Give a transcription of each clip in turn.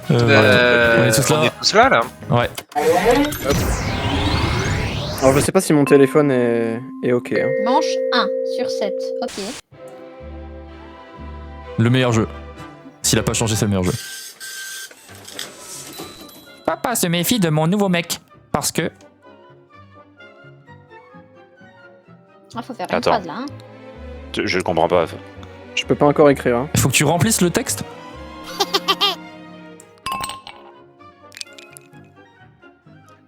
On est tous On est tous là, là. Ouais. Alors je sais pas si mon téléphone est ok. Hein. Manche 1 sur 7. Ok. Le meilleur jeu. S'il a pas changé, c'est le meilleur jeu. Papa se méfie de mon nouveau mec. Parce que... Ah, faut faire une Attends. phrase là. Hein. Je le comprends pas. Je peux pas encore écrire. Hein. Il faut que tu remplisses le texte.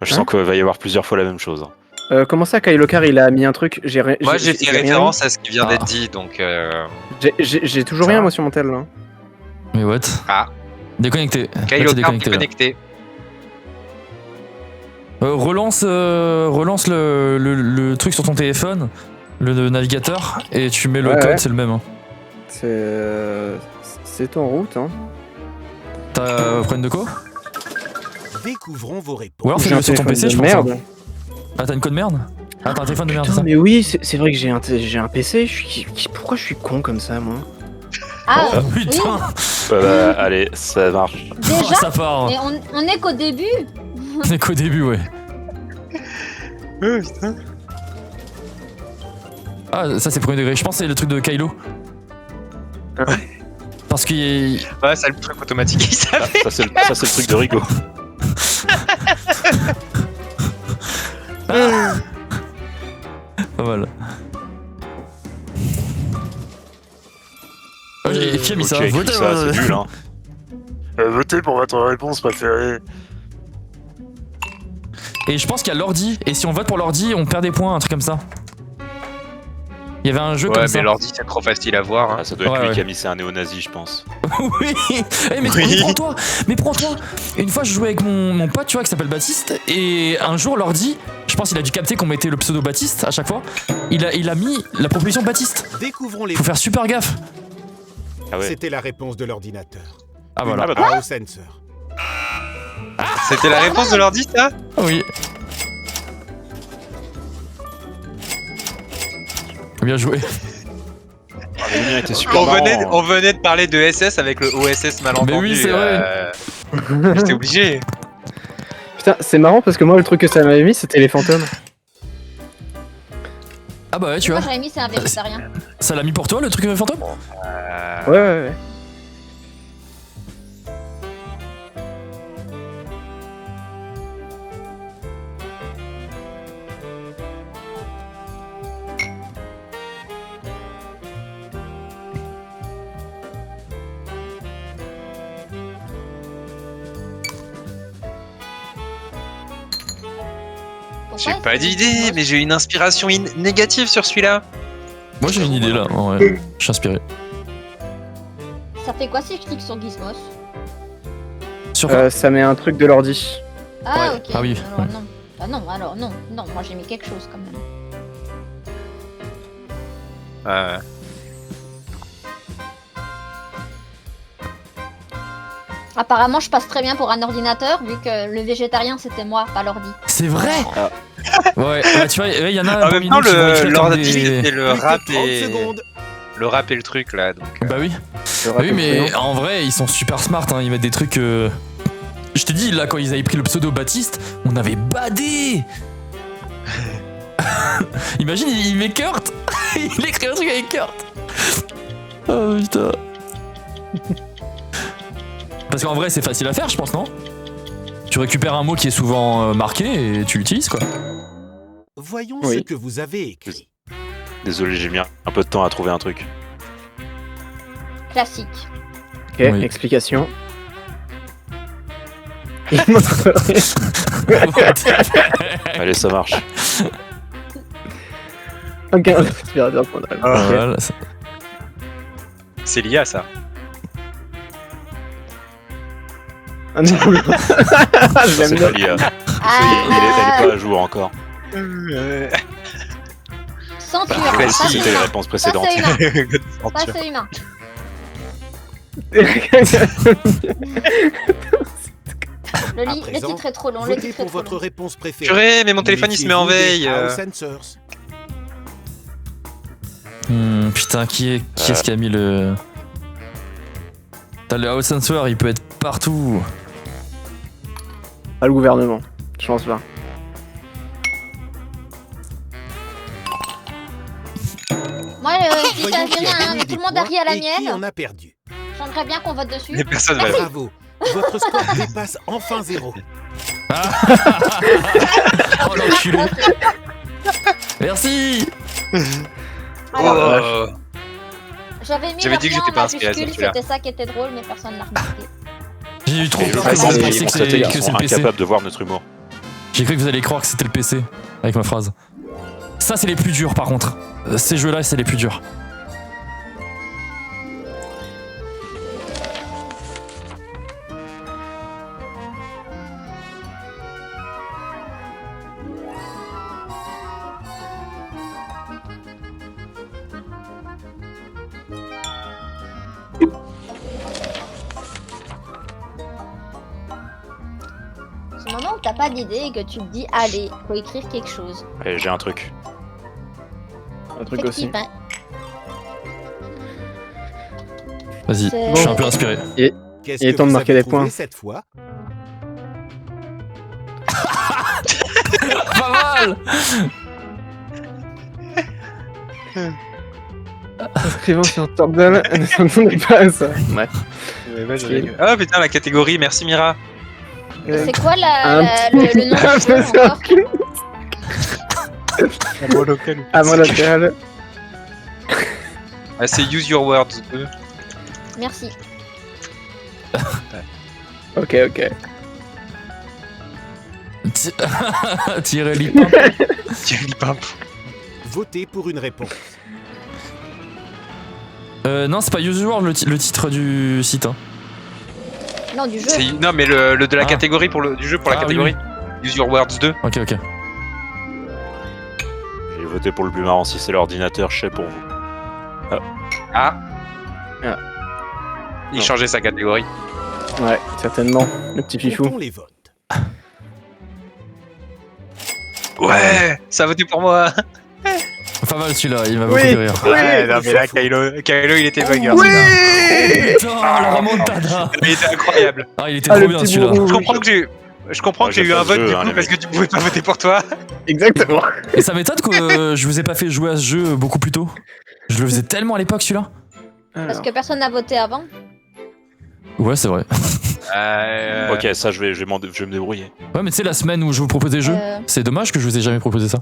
Je sens qu'il va y avoir plusieurs fois la même chose. Comment ça, Kailocar, il a mis un truc Moi, j'ai fait rien référence à ce qui vient d'être Ah. dit, donc... J'ai toujours Ça rien va. moi sur mon tel là. Mais what? Ah. Déconnecté. Là, Kylo t'es Kart déconnecté, là. connecté. Relance le truc sur ton téléphone, le navigateur, et tu mets le Ouais, code, ouais. c'est le même. Hein. C'est en route. Hein. T'as un problème de quoi? Découvrons vos Ou réponses. alors J'ai fais-le un sur ton téléphone PC, de je pense. merde. Hein. Ah, t'as une code merde? Ah, t'as un téléphone de merde, c'est Putain, ça? mais oui, c'est vrai que j'ai un PC. Pourquoi je suis con comme ça, moi? Ah, Oh, oui. putain! Allez, ça marche. Déjà. Ça part. Mais on est qu'au début. On est qu'au début, ouais. Ah, ça c'est premier degré. Je pense que c'est le truc de Kylo. Parce qu'il est... Ouais, c'est le truc automatique, il Ah, savait. ça, c'est le truc de Rigo. Pas mal. Qui a mis ça? Qui a écrit Votez, ça, c'est nul, hein. Votez pour votre réponse préférée. Et je pense qu'il y a l'ordi. Et si on vote pour l'ordi, on perd des points, un truc comme ça. Il y avait un jeu Ouais, comme mais ça. l'ordi, c'est trop facile à voir. Hein. Ah, ça doit être Ouais, lui ouais. qui a mis c'est un néo-nazi, je pense. Oui. Eh, mais Oui. prends-toi. Une fois, je jouais avec mon pote, tu vois, qui s'appelle Baptiste. Et un jour, l'ordi, je pense qu'il a dû capter qu'on mettait le pseudo Baptiste à chaque fois. Il a mis la proposition Baptiste. Découvrons les Faut faire super gaffe. Ah ouais. C'était la réponse de l'ordinateur. Ah voilà. Ah bah, Au sensor. C'était la réponse de l'ordi, ça? Oui. Bien joué. le mien était super On venait, marrant. on venait de parler de SS avec le OSS malentendu. Mais oui, c'est vrai. J'étais obligé. Putain, c'est marrant parce que moi, le truc que ça m'avait mis, c'était les fantômes. Ah bah ouais, tu Moi vois. j'avais mis c'est un végétarien. Ça l'a mis pour toi, le truc fantôme? Ouais. J'ai Pourquoi pas est-ce que d'idée, mais j'ai une inspiration négative sur celui-là. Moi j'ai une idée là. Ouais. Je suis inspiré. Ça fait quoi si je clique sur Gizmos? Sur quoi? Ça met un truc de l'ordi. Ah Ouais. ok. Ah oui, Alors, ouais. non. Ah non, alors non, moi j'ai mis quelque chose quand même. Apparemment je passe très bien pour un ordinateur vu que le végétarien c'était moi, pas l'ordi. C'est vrai. Ah. Ouais, bah, tu vois, il y en a En parmi même temps, nous qui vont écrire comme l'ordi, des- c'était le Plus que rap 30 et secondes. le rap et le truc là. Donc, Bah oui. Le Bah oui, rap mais effrayant. en vrai, ils sont super smart. Hein. Ils mettent des trucs. Je t'ai dit là quand ils avaient pris le pseudo Baptiste, on avait badé. Imagine, il met Kurt. Il écrit un truc avec Kurt. Oh putain. Parce qu'en vrai, c'est facile à faire, je pense, non? Tu récupères un mot qui est souvent marqué et tu l'utilises, quoi. Voyons Oui. ce que vous avez écrit. Désolé, j'ai mis un peu de temps à trouver un truc. Classique. Ok, Oui. explication. Il montrerait. Allez, ça marche. Ok, un aspirateur pour drive. Ok. Voilà, ça- c'est lié à ça. Ah non. Ça, J'aime c'est bien. pas lié à... Ah, Elle est pas à jour encore. censure. Ouais, Ça, si, c'est C'était les humain. réponses Ça précédentes. c'est humain. Ça c'est humain. Le présent, titre est trop long. Le Votez titre est pour trop votre long. réponse préférée. Purée, mais mon téléphone il se met en veille. Méfiez-vous des sensors. Putain, qui est-ce qui a mis le. T'as le House Sensor, il peut être partout. Pas le gouvernement. Je pense pas. Moi, si ça Voyons qui a vient, gagné des tout le monde a points ri à la et qui mienne. en a perdu. J'aimerais bien qu'on vote dessus. Les personnes va Bravo. Votre score dépasse enfin 0. Oh l'enculé. Merci. Oh. J'avais mis J'avais dit que leur j'étais nom pas en inspiré à majuscule, celui-là. c'était ça qui était drôle, mais personne l'a remarqué. J'ai eu trop Et peur je que pense vous qu'ils pensiez que constater qu'ils c'est sont le PC. incapables de voir notre humour. J'ai cru que vous alliez croire que c'était le PC avec ma phrase. Ça, c'est les plus durs par contre. Ces jeux-là, c'est les plus durs. Ce moment où t'as pas d'idée et que tu te dis, allez, faut écrire quelque chose. Et j'ai un truc. Un truc aussi. Effectivement. Vas-y, C'est- je suis un peu inspiré. Qu'est-ce Il est que temps de vous marquer avez des points. trouvé cette fois? Pas mal. Inscrivant sur Tordal, ne s'entendait pas à ça. Ouais. Ah putain, la catégorie, merci Mira. C'est quoi Un le nom Ah, du jeu c'est encore Avant latéral. Ah, c'est Use Your Words 2. Merci. Ok, ok. Tirer l'ipin. Votez pour une réponse. Non, c'est pas Usual le titre du site. Hein. Non, du jeu. Non, mais le de la Ah. catégorie du jeu pour la Ah, catégorie. Use Your Words 2. Ok, ok. J'ai voté pour le plus marrant. Si c'est l'ordinateur, je sais pour vous. Ah. Ah. Il changeait sa catégorie. Ouais, certainement. Le petit fifou. Comptons les votes. Ouais, ça a voté pour moi. Pas mal celui-là, il m'a beaucoup Oui. fait rire. Ouais, non, mais là, Kylo, il était bugger. Putain, la remontada. Il était incroyable. Ah, il était Ah, trop le bien petit celui-là. bourreau. Je comprends que j'ai j'ai eu pas un de vote jeu, du hein, coup les parce que tu pouvais pas voter pour toi. Exactement. Et ça m'étonne que je vous ai pas fait jouer à ce jeu beaucoup plus tôt. Je le faisais tellement à l'époque celui-là. Parce que personne n'a voté avant. Ouais, c'est vrai. Ok, ça, je vais me débrouiller. Ouais, mais tu sais, la semaine où je vous propose des jeux, c'est dommage que je vous ai jamais proposé ça.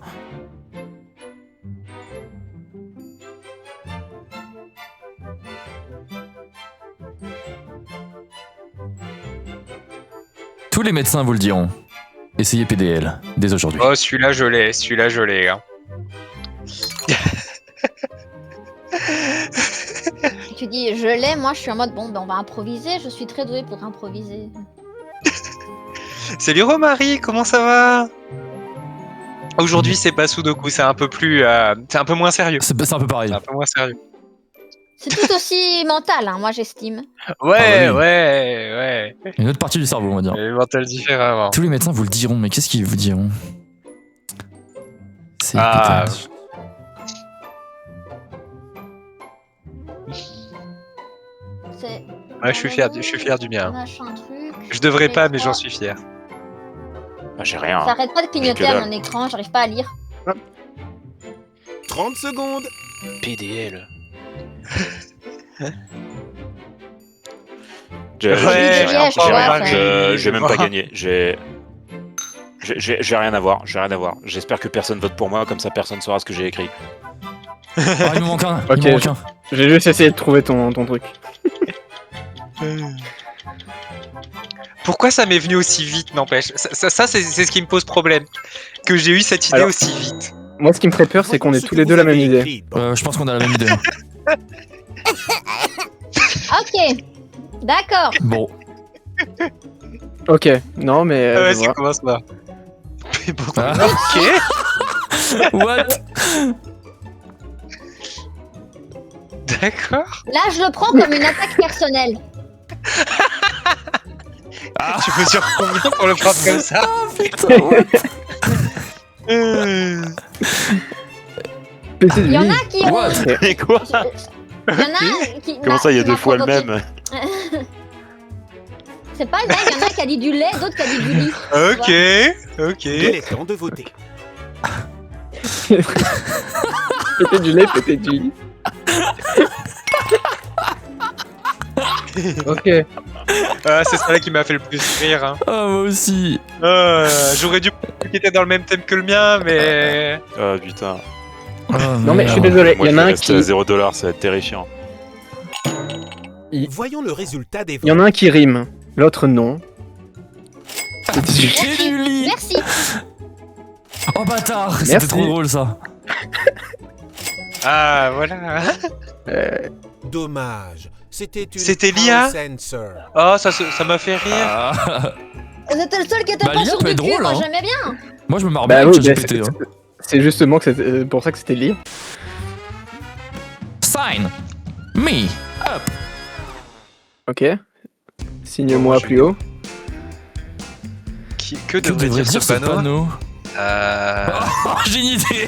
Tous les médecins vous le diront. Essayez PDL dès aujourd'hui. Oh, celui-là, je l'ai. Hein. Tu dis je l'ai, moi je suis en mode bon, ben on va improviser. Je suis très douée pour improviser. Salut Romary, comment ça va? Aujourd'hui, c'est pas Sudoku, c'est un peu plus, c'est un peu moins sérieux. C'est un peu pareil. C'est un peu moins sérieux. C'est tout aussi mental, hein, moi j'estime. Ouais, Ah oui. ouais. Une autre partie du cerveau, on va dire. Et mental différemment. Tous les médecins vous le diront, mais qu'est-ce qu'ils vous diront? C'est Ah. pétage. C'est. Ouais, je suis fier du mien. Machin truc. Je devrais pas, mais j'en suis fier. Ah, j'ai rien. Ça arrête pas de clignoter J'ai que à dalle. mon écran, j'arrive pas à lire. 30 secondes. PDL. Ouais, J'ai encore, tu vois, Romary. J'ai même pas gagné. J'ai rien à voir. J'ai rien à voir. J'espère que personne vote pour moi, comme ça personne saura ce que j'ai écrit. Ah, il me manque un. Ok, Il me manque un. J'ai juste essayé de trouver ton truc. Pourquoi ça m'est venu aussi vite, n'empêche? Ça c'est ce qui me pose problème. Que j'ai eu cette idée Alors- aussi vite. Moi, ce qui me ferait peur, c'est qu'on ait Voyons tous ce les que deux la vous même avez idée. écrit. Bon. Je pense qu'on a la même idée. Ok, d'accord. Bon. Ok, non, mais. Ouais, je ça vois. commence là. Mais bon, Ah. ok, What? d'accord. Là, je le prends comme une attaque personnelle. Tu peux sur combien pour le prendre comme ça? Putain, what? Pété de Il y en vie. a qui ont. What? Mais quoi? Il y en a qui. Comment ça, il y a qui m'ont deux fois le provoqué. même? C'est pas le même, il y en a qui a dit du lait, d'autres qui a dit du lit. Ok, Il ok. est temps de voter. Péter du lait, péter du lit. Ok. Ah, c'est ça qui m'a fait le plus rire. Hein. Ah, moi aussi. J'aurais dû qu'il était dans le même thème que le mien, mais. Ah putain. Oh, Non mais je suis merde. désolé, Moi il y je en a vais un rester qui... à 0$, ça va être terrifiant. Voyons le résultat des Il y en votes. a un qui rime, l'autre non. Péter du lit. J'ai du lit. Merci. Oh bâtard, c'était Merci. trop drôle ça. Ah, voilà. Dommage. C'était une C'était l'IA false answer. Oh, ça m'a fait rire. Ah. C'était le seul qui était Bah, pas l'IA sur peut du être cul, drôle, moi hein. j'aimais bien. Moi je me marre Bah bien oui, avec mais ChatGPT. Hein. c'est justement que pour ça que c'était lié. Sign me up. Ok. Signe-moi je- plus haut. Que Que devrait devrait dire ce panneau Oh, j'ai une idée.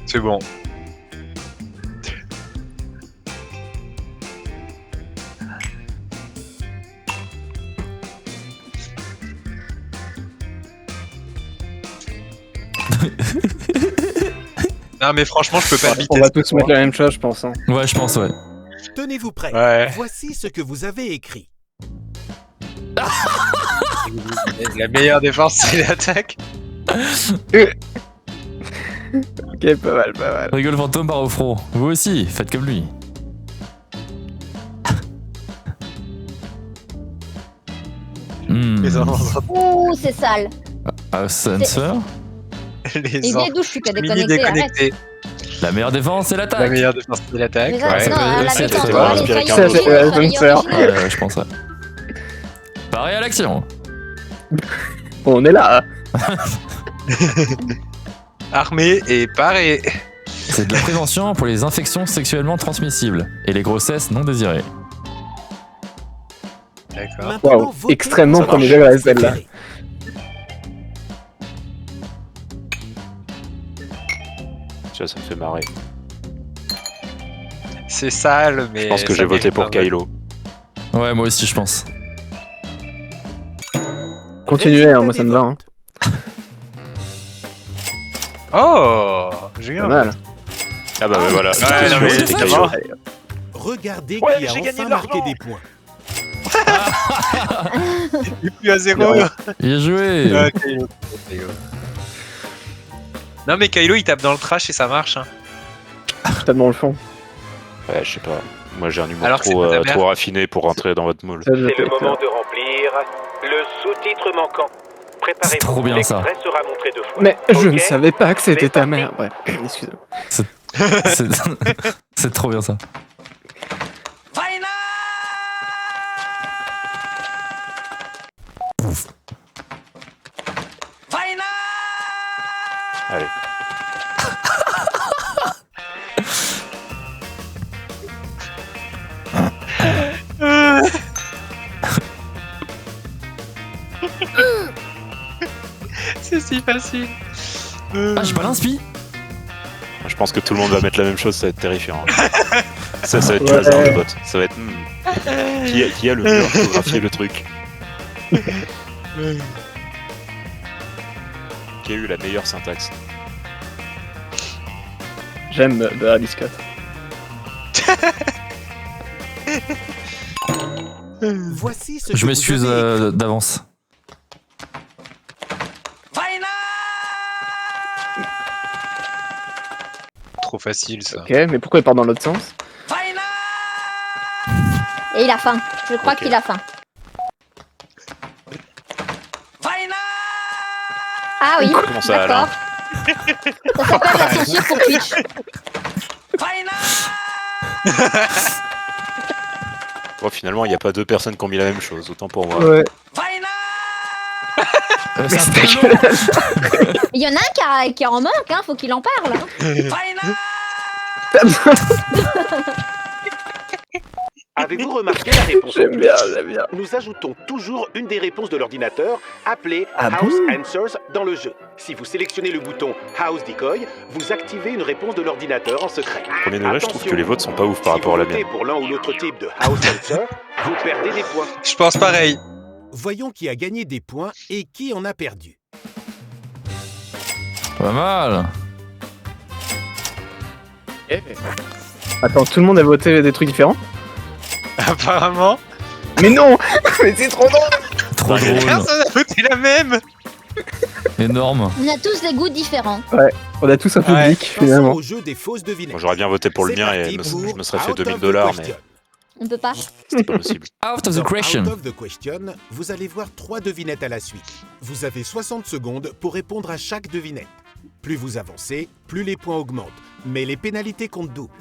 C'est bon. Non mais franchement je peux pas le On va tous mettre la même chose, je pense. Hein. Ouais, je pense, ouais. Tenez-vous prêts. Ouais. Voici ce que vous avez écrit. La meilleure défense c'est l'attaque. Ok, pas mal, pas mal. Rigole fantôme par au front. Vous aussi, faites comme lui. Les Ouh, c'est sale. Sensor. Et les vieille douche, je suis qu'à mini déconnecter, arrête. déconnectés. La meilleure défense, c'est La l'attaque. meilleure défense c'est l'attaque. Mais Ouais. non, elle c'est- avait c'est qu'un vraiment les inspiré cailloux qu'un originaux, autre. les cailloux Sensor. originaux. Ouais, je pense, ouais. Pareil à l'action. Bon, on est là. Armé et paré. C'est de la prévention pour les infections sexuellement transmissibles et les grossesses non désirées. D'accord. Maintenant, Waouh, votez extrêmement votre premier jeu degré, celle-là. préféré. Tu vois, ça me fait marrer. C'est sale mais. Je pense que ça j'ai voté mérite pour un vote. Kylo. Ouais, moi aussi, je pense. Continuez, hein, moi ça me va. Hein. Oh, j'ai eu Pas un mal. Ah bah voilà. Ouais, non, mais C'était c'est Kylo. bon. Regardez Ouais, qui a j'ai gagné enfin de marqué l'argent. des points. Il est plus à zéro. Ouais. Bien joué. Ah, Kylo. Non mais Kylo il tape dans le trash et ça marche. Hein. Je tape dans le fond. Ouais, je sais pas. Moi j'ai un humour Alors que trop, c'est pas ta mère. trop raffiné pour rentrer dans votre moule. Ça, je C'est fais le moment peur. de remplir le sous-titre manquant. C'est trop Préparez-vous, bien, ça. l'extrait sera montré 2 fois. Mais je Ok. ne savais pas que c'était C'est ta parti. mère. Bref, excusez-moi. C'est c'est trop bien ça. Allez. C'est si facile. Ah, j'ai pas l'inspi. Je pense que tout le monde va mettre la même chose, ça va être terrifiant. Ça va être du Ouais. hasard le vote. Ça va être. Qui a le mieux orthographié le truc? Qui a eu la meilleure syntaxe? J'aime Bradley Scott. Voici ce Je que m'excuse vous avez écrit. d'avance. Trop facile ça. Ok, mais pourquoi il part dans l'autre sens? Et il a faim. Je crois Ok. qu'il a faim. Ah oui, Comment ça, d'accord. Ça s'appelle la censure pour Twitch. Bon, finalement, il n'y a pas deux personnes qui ont mis la même chose, autant pour moi. Ouais. C'est un peu long. Il y en a un qui en manque, hein, faut qu'il en parle. Hein. Avez-vous remarqué la réponse J'aime bien, occulte? j'aime bien. Nous ajoutons toujours une des réponses de l'ordinateur appelée Ah House bon Answers dans le jeu. Si vous sélectionnez le bouton House Decoy, vous activez une réponse de l'ordinateur en secret. Premier degré, je trouve Attention, que les votes sont pas ouf par si rapport à la vous mienne. votez pour l'un ou l'autre type de House Answer, vous perdez des points. Je pense pareil. Voyons qui a gagné des points et qui en a perdu. Pas mal. Attends, tout le monde a voté des trucs différents? Apparemment, Mais non. Mais c'est trop drôle. Trop drôle. personne n'a voté la même. Énorme. On a tous des goûts différents. On a tous un Ouais. public, Passons finalement. au jeu des fausses devinettes. Bon, j'aurais bien voté pour le C'est mien parti et pour je me serais fait Out of the $2000, mais question. On peut pas. c'était pas possible. Out of the Dans question. Out of the question, vous allez voir 3 devinettes à la suite. Vous avez 60 secondes pour répondre à chaque devinette. Plus vous avancez, plus les points augmentent, mais les pénalités comptent double.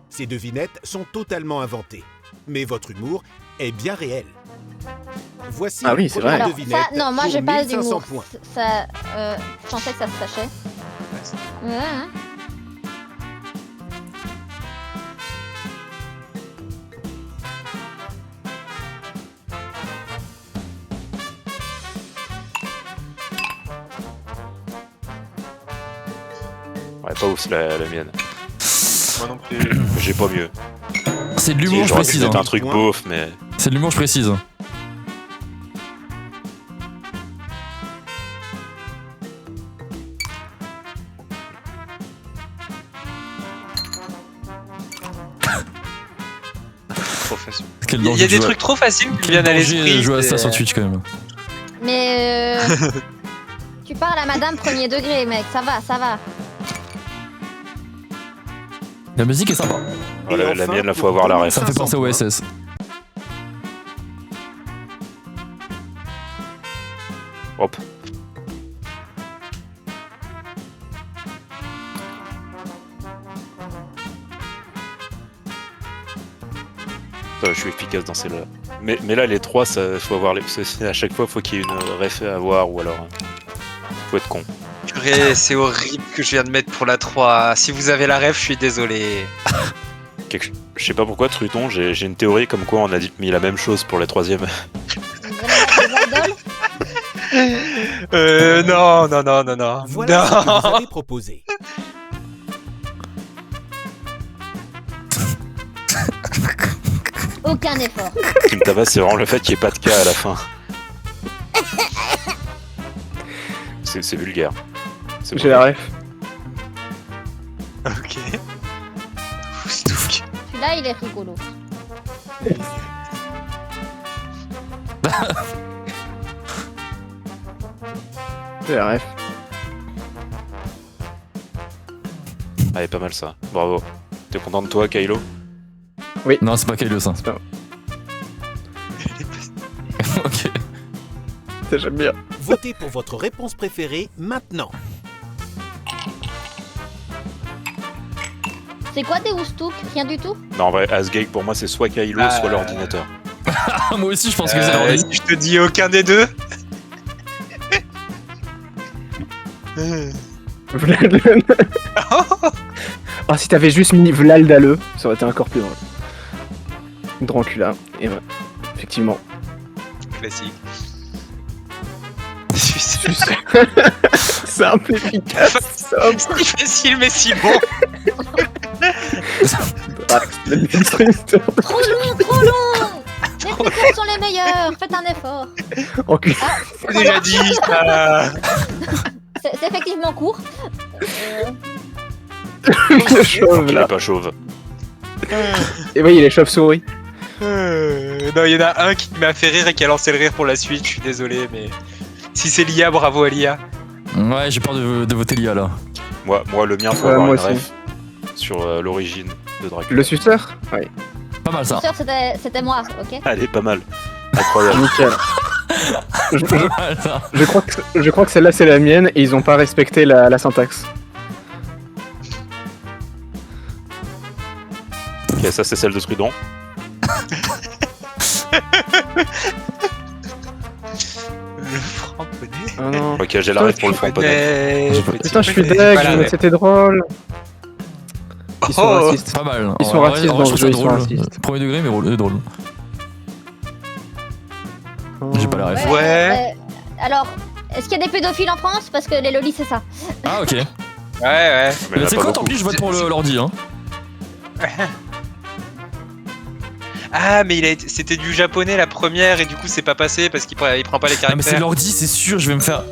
Ces devinettes sont totalement inventées, mais votre humour est bien réel. Voici Ah oui, la c'est première vrai. Alors devinette ça, non, moi pour j'ai pas 1500 d'humour. points. Ça, je pensais que ça se sachait. Ouais, hein. Ouais, pas ouf, c'est la mienne. Moi non plus. J'ai pas mieux. C'est de Si, l'humour, je j'aurais précise. pu mettre hein. un truc beauf, mais C'est de l'humour, je précise. Trop facile. Quel Il y a danger de des jouer- trucs trop faciles qui quel viennent à danger l'esprit. de jouer à ça c'est- sur Twitch quand même. Mais tu parles à madame premier degré, mec. Ça va, ça va. La musique est sympa. voilà, Et la enfin, mienne, là, faut pour avoir la ref. Ça me fait 500 penser au points. SS. Hop. Ça, je suis efficace dans celle-là. Mais là, les trois, ça, faut avoir les. À chaque fois, faut qu'il y ait une ref à avoir ou alors. Faut être con. Purée, c'est horrible que je viens de mettre pour la 3. Si vous avez la ref, je suis désolé. Je sais pas pourquoi, Truton, j'ai une théorie comme quoi on a mis la même chose pour la troisième. Vous allez mettre des idoles. Non, non, non, non, non. Voilà ce que vous non. avez proposé. Aucun effort. Ce qui me tabasse, c'est vraiment le fait qu'il n'y ait pas de cas à la fin. C'est vulgaire. C'est J'ai la ref. Ok. Foustouk. Celui-là, il est rigolo. J'ai la ref. Ah, est pas mal ça. Bravo. T'es content de toi, Kylo? Non, c'est pas Kylo ça. C'est pas... Ok. Ça, j'aime bien. Votez pour votre réponse préférée maintenant. C'est quoi des Oustouk? Rien du tout? Non, en vrai, Asgate pour moi, c'est soit Kylo, soit l'ordinateur. Ah, moi aussi, je pense que c'est l'ordi. Si je te dis aucun des deux. Vladlen. Oh, si t'avais juste mis Vladale, ça aurait été encore plus drôle. Dracula. Et ouais, effectivement. Classique. Simple, efficace, sobre. Si facile, mais si bon. Le destructeur. Trop long, trop long. Les plus courts sont les meilleurs. Faites un effort. Enculé. J'ai déjà dit ça. C'est effectivement court. Le chauve, Il là. est pas chauve. Et oui, il est chauve-souris. Non, il y en a un qui m'a fait rire et qui a lancé le rire pour la suite. Je suis désolé, mais si c'est l'IA, bravo à l'IA. Ouais, j'ai peur de voter l'IA là. Moi, le mien, faut Ouais, avoir moi une aussi. ref sur l'origine de Dracula. Le suceur? Oui. Pas mal ça. Sûr, c'était moi, ok? Elle est pas mal. Incroyable. Nickel. Je, Pas mal ça. je crois que celle-là c'est la mienne et ils ont pas respecté la syntaxe. Ok, ça, c'est celle de Trudon. Le franc-poney. Ah non. Ok, j'ai la ref pour le franc-poney. Putain, je suis deg, mais c'était drôle. Ils sont Oh. racistes. Pas mal. Ils sont En vrai, racistes en vrai, dans je le trouve jeu, ça ils sont drôle. racistes. Premier degré, mais drôle. J'ai pas la ref. Ouais. Alors, est-ce qu'il y a des pédophiles en France? Parce que les lolis, c'est ça. Ah, ok. Ouais, ouais. Mais il y en a C'est pas quoi, tant beaucoup. pis, je vote pour l'ordi. Hein. Ah, mais c'était du japonais la première et du coup c'est pas passé parce qu'il prend pas les Ah, mais c'est caractères. l'ordi, c'est sûr, je vais me faire.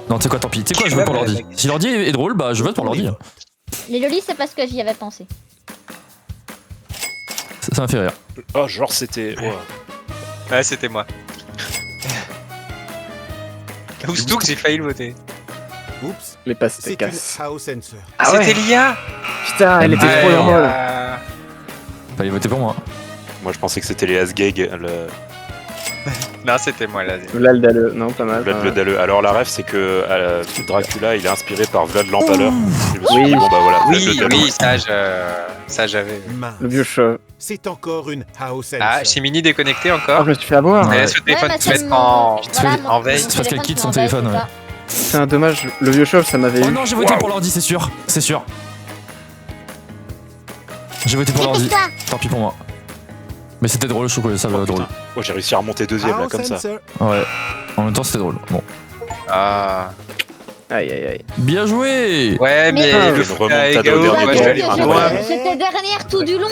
Non, tu sais quoi, tant pis. Tu sais quoi, je vote pour l'ordi. Si l'ordi est drôle, bah je vote pour l'ordi. Les lolis, c'est parce que j'y avais pensé. Ça m'a fait rire. Oh, genre c'était. Ouais. Ouais, c'était moi. Ou surtout que j'ai failli le voter. Oups, Les pas c'est une casse. house sensor. Ah ouais. C'était l'IA. Putain, elle était Ouais. trop drôle. Fallait voter pour moi. Moi je pensais que c'était les Asgeg, Non, c'était moi là. Vlad Dalleux, non, pas mal. Vlad le Dalleux. Alors la ref c'est que Dracula il est inspiré par Vlad l'Empaleur. Je me suis Oui. dit, bon bah voilà, Vlad Oui, le Dalleux. oui, ça j'avais. Mince. Le vieux chat. C'est encore une house sensor. Ah, Chimini déconnecté Ah, encore. je me suis fait avoir. Ouais. Elle laisse le téléphone bah, se c'est mettre mon- en Voilà, mon- en veille. mon C'est parce qu'elle téléphone quitte qui son est en veille, téléphone, c'est ouais. ça. C'est un dommage. Le vieux chauve, ça m'avait Oh eu. non, j'ai voté pour l'ordi, c'est sûr. C'est sûr. J'ai voté pour l'ordi. Dépêche-toi. Tant pis pour moi. Mais c'était drôle, je trouve que ça va Oh, drôle. putain. Oh, j'ai réussi à remonter deuxième là House comme ça. sensor. Ouais. En même temps, c'était drôle. Bon. Ah. Aïe, aïe, aïe. Bien joué. Ouais, mais Mais- le Une foot remontada à au Egao, dernier moi tour. je vais aller Ah, plus ouais. loin. J'étais dernière tout du long.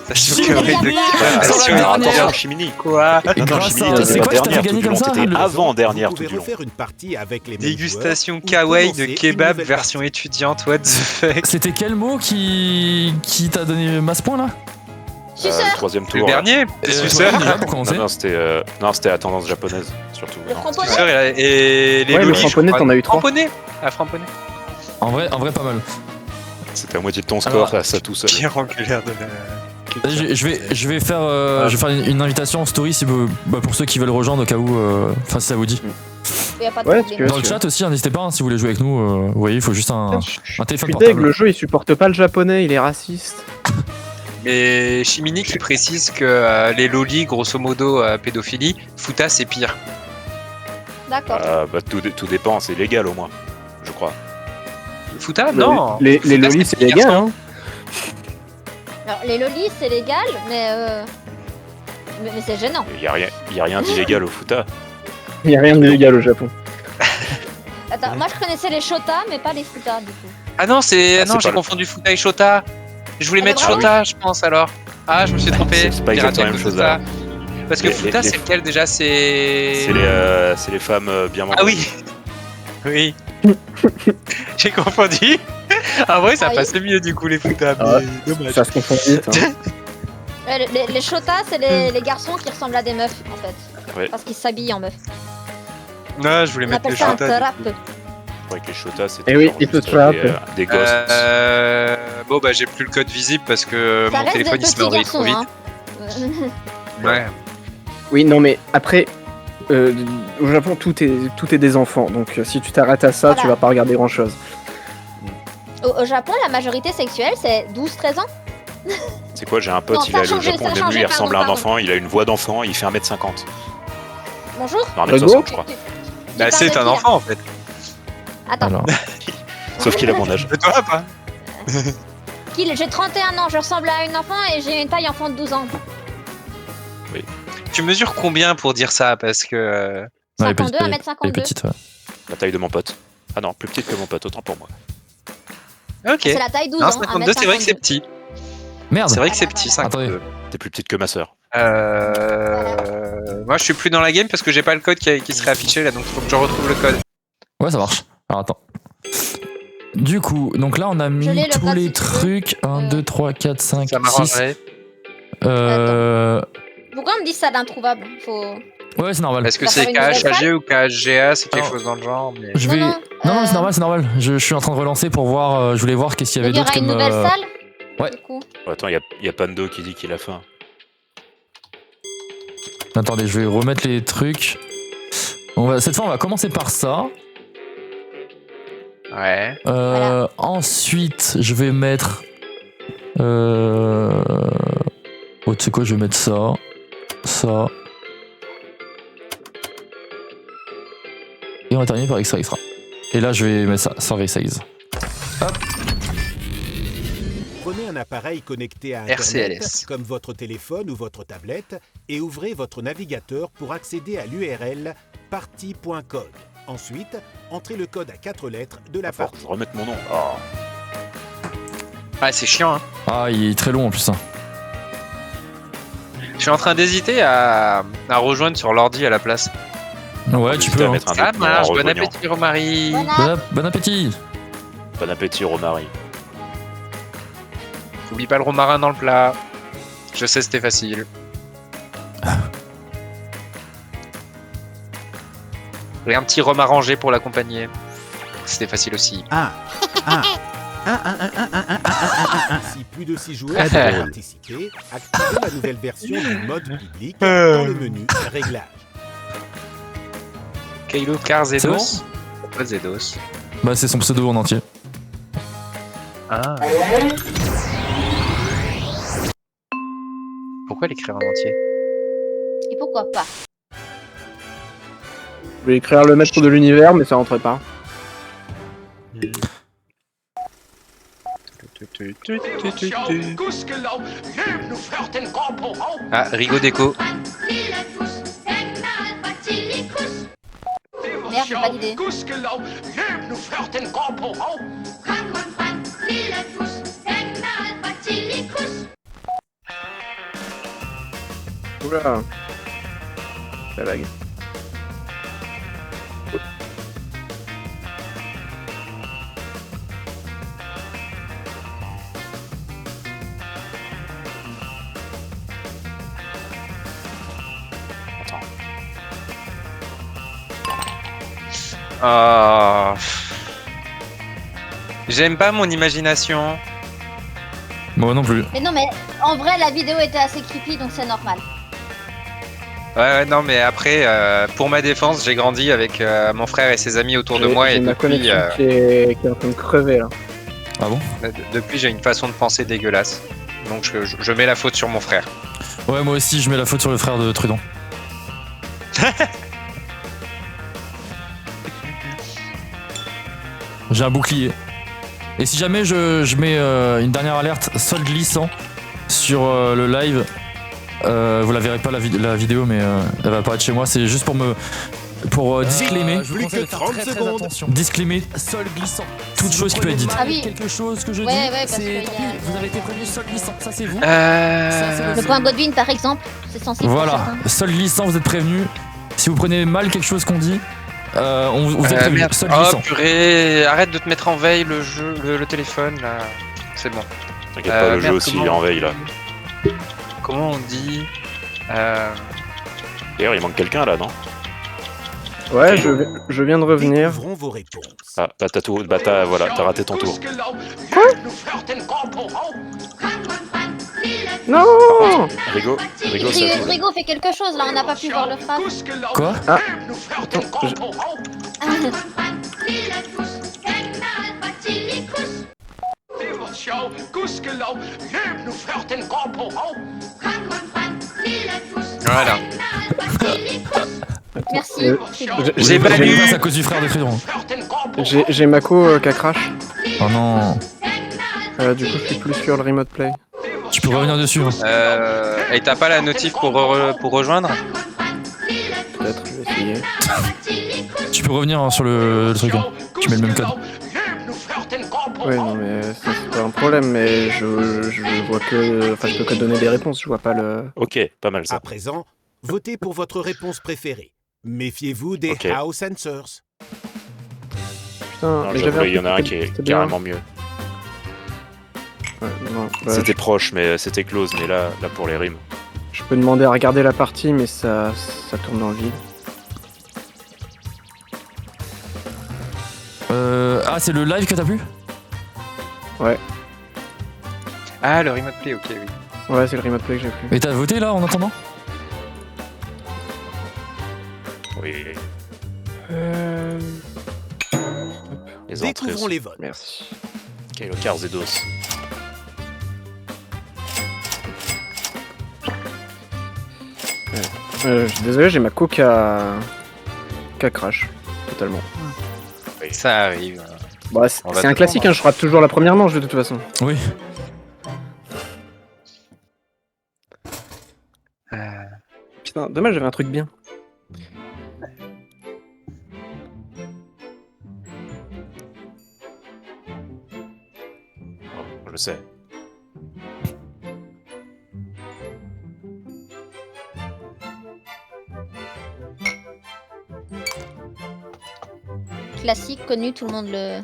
Sachant Si, que- mais gagné. Sur la Attention, dernière. attention, Chimini. Quoi Et Non, grâce Chimini, à- t'étais c'est pas quoi, je t'avais dernière gagné tout du comme long, ça t'étais le- avant-dernière Vous tout pouvez du long. refaire une partie avec les mêmes Dégustation joueurs ou kawaii de commencer une kebab nouvelle version partie. étudiante, what the fuck. C'était quel mot qui t'a donné masse point là? Suceur. Le troisième Le tour. dernier, C'est suceur. déjà pour commencer. Non, c'était la tendance japonaise, surtout. Le Non, cramponnet. Suceur et les Ouais, le lolis, je framponnet, crois. t'en as eu 3. Framponnet. Ah, framponnet. En vrai, pas mal. C'était à moitié de ton score, Alors, ça tout seul. Pire angulaire de la... Je vais faire une invitation en story si pour ceux qui veulent rejoindre au cas où. Enfin, si ça vous dit. Il y a pas de Ouais, problème. tu Dans le chat aussi, n'hésitez pas si vous voulez jouer avec nous. Vous voyez, il faut juste un Je téléphone suis deg, portable. le jeu il supporte pas le japonais, il est raciste. Mais Chimini qui précise que les lolis, grosso modo, pédophilie, Futa c'est pire. D'accord. Bah, tout dépend, c'est légal au moins, je crois. Futa Non. Les Futa, lolis c'est c'est légal, garçon. hein. Alors, les lolis, c'est légal, mais c'est gênant. Il y a rien d'illégal au futa. Il y a rien de légal au Japon. Attends, moi je connaissais les Shota, mais pas les Futa du coup. Ah non, Ah, c'est non, j'ai pas le- confondu Futa et Shota. Je voulais Ah, mettre bah, bravo. Shota, je pense alors. Ah, je me suis trompé. C'est pas J'ai raté exactement la à même cause de chose, ça. là. Parce que Les- Futa, les- c'est lequel déjà? C'est. C'est les femmes bien Ah oui. Oui. J'ai confondu. En vrai, ça Ah oui. passait mieux du coup les Futa. Ah ouais. Mais dommage. Ça se confond vite. Hein. Ouais, les Shota, c'est les garçons qui ressemblent à des meufs en fait. Ouais. Parce qu'ils s'habillent en meuf. Non, je voulais On mettre appelle les ça un Shota. du trap. coup. Avec les shotas, c'était Eh oui, genre il peut juste trap. des gosses. Bon bah j'ai plus le code visible parce que Ça mon reste des téléphone il se petits met en veille trop garçons, vite. hein. Ouais. Oui, non, mais après, au Japon, tout est des enfants. Donc, si tu t'arrêtes à ça, Voilà. tu vas pas regarder grand chose. Au Japon, la majorité sexuelle, c'est 12-13 ans. C'est quoi, j'ai un pote, Non, il ça a a le changé, Japon, ça a même changé, lui, il ressemble à un pardon. enfant, il a une voix d'enfant, il fait 1m50. Bonjour. Non, Rego 1m60, je crois. Bah Tu c'est parles un de qui, là enfant en fait. Attends, Alors, Sauf qu'il a mon âge. De toi pas. j'ai 31 ans, je ressemble à une enfant et j'ai une taille enfant de 12 ans. Tu mesures combien pour dire ça? Parce que. non, elle est 52, petite, elle est 1m52. petite, ouais. La taille de mon pote. Ah non, plus petite que mon pote, autant pour moi. Ok. C'est la taille 12 Non, ans. 52, c'est vrai que c'est 1m52. petit. Merde. C'est vrai que c'est Voilà, petit, voilà. 52. T'es plus petite que ma sœur. Moi je suis plus dans la game parce que j'ai pas le code qui serait affiché là, donc faut que je retrouve le code. Ouais, ça marche. Alors attends. Du coup, donc là on a mis l'ai, le tous code, les si tu veux. trucs. 1, 2, 3, 4, 5, Ça 6. m'arrangerait. Pourquoi on me dit ça d'introuvable? Faut. Ouais, c'est normal. Est-ce que Ça c'est fait une nouvelle KHAG ou KHGA? C'est quelque Alors, chose dans le genre. Mais... Je vais. Non, Non, c'est normal, c'est normal. Je suis en train de relancer pour voir. Je voulais voir qu'est-ce qu'il y Il avait y d'autre aura une comme. nouvelle salle. ouais. Du coup. Oh, attends, il y a Pando qui dit qu'il a faim. Attendez, je vais remettre les trucs. Cette fois, on va commencer par ça. Ouais. Voilà. Ensuite, je vais mettre. Oh, tu sais quoi, je vais mettre ça. Ça. Et on va terminer par extra extra. Et là, je vais mettre ça, sans resize. Hop. Prenez un appareil connecté à Internet, RCLS. comme votre téléphone ou votre tablette, et ouvrez votre navigateur pour accéder à l'URL party.code. Ensuite, entrez le code à 4 lettres de la Faut partie. remettre mon nom. Oh. Ah, c'est chiant, hein. Ah, il est très long en plus. Hein. Je suis en train d'hésiter à rejoindre sur l'ordi à la place. Ouais, tu peux. Hein. Mettre un Ça autre nom en marche, bon rejoignant. appétit, Romary. Bon appétit. Bon appétit, Romary. N'oublie pas le romarin dans le plat. Je sais, c'était facile. Et un petit rhum arrangé pour l'accompagner. C'était facile aussi. Si plus de 6 joueurs veulent participer, activez la nouvelle version du mode public dans le menu Réglages. Kylo Karzedos. C'est Pas Zedos. Bah, c'est son pseudo en entier. Ah. Pourquoi l'écrire en entier? Et pourquoi pas? Je voulais écrire le maître de l'univers, mais ça rentrait pas. Ah, Rigo Déco. Merde, j'ai pas d'idée. Oula. La vague. Ah. J'aime pas mon imagination. Moi non plus. Mais non, mais en vrai, la vidéo était assez creepy, donc c'est normal. Ouais, non, mais après, pour ma défense, j'ai grandi avec mon frère et ses amis autour de moi, J'ai et ma depuis, connexion qui est en train de crever là. Ah bon? depuis, j'ai une façon de penser dégueulasse. Donc, je mets la faute sur mon frère. Ouais, moi aussi, je mets la faute sur le frère de Trudon. J'ai un bouclier. Et si jamais je mets une dernière alerte sol glissant sur le live, vous la verrez pas la vidéo, mais elle va apparaître chez moi. C'est juste pour disclaimer. je vous laisse que 30 secondes. Disclaimer sol glissant. Toute chose qui peut être dite. Ah oui. Quelque chose que je Ouais, dis, ouais, parce c'est qu'il y a- tant pis, vous avez été prévenu sol glissant. Ça c'est vous. Le point Godwin, par exemple, c'est sensible. pour Voilà, certains. sol glissant, vous êtes prévenu. Si vous prenez mal quelque chose qu'on dit, vous êtes prévenu. Merde. Sol Oh glissant. purée, arrête de te mettre en veille le téléphone là. C'est bon. T'inquiète pas, le jeu merde, aussi comment- est en veille là. Comment on dit D'ailleurs, il manque quelqu'un là, non? Ouais, je viens de revenir. Découvrons vos réponses. Ah, bah t'as tout, bah voilà, t'as raté ton tour. Non. Rigo, c'est à toi, là. Rigo fait quelque chose là, on n'a pas pu voir le phrase. Quoi? Voilà. Merci. J'ai pas lu. lu. C'est à cause du frère de Trudon. J'ai Mako qui a crash. Oh non. Du coup, je suis plus sur le remote play. Tu peux revenir dessus. Hein. Et t'as pas la notif pour rejoindre? Peut-être, je vais essayer. Tu peux revenir sur le truc. Hein. Tu mets le même code. Ouais, non, mais ça, c'est pas un problème, mais je vois que. Enfin, je peux que donner des réponses, je vois pas le. Ok, pas mal ça. À présent, votez pour votre réponse préférée. Méfiez-vous des Ok. house answers. Putain, Non, mais j'avoue, j'avais il y en a un un qui est c'était bien. carrément mieux. Ouais, non, bah, C'était proche, mais c'était close, mais là pour les rimes. je peux demander à regarder la partie, mais ça tourne dans le vide. Ah, c'est le live que t'as pu? Ah, le remote play, ok, oui. Ouais, c'est le remote play que j'ai pris. Et t'as voté là en attendant? Oui, les entrées. Découvrons les votes. Merci. Kylo Karzedos. Je suis désolé, j'ai Mako qui a crash. Totalement. Ça arrive. Bah, On va c'est un te classique, prendre. hein, je rate toujours la première manche de toute façon. Oui. Putain, dommage, j'avais un truc bien. Je le sais. Classique, connu, tout le monde le...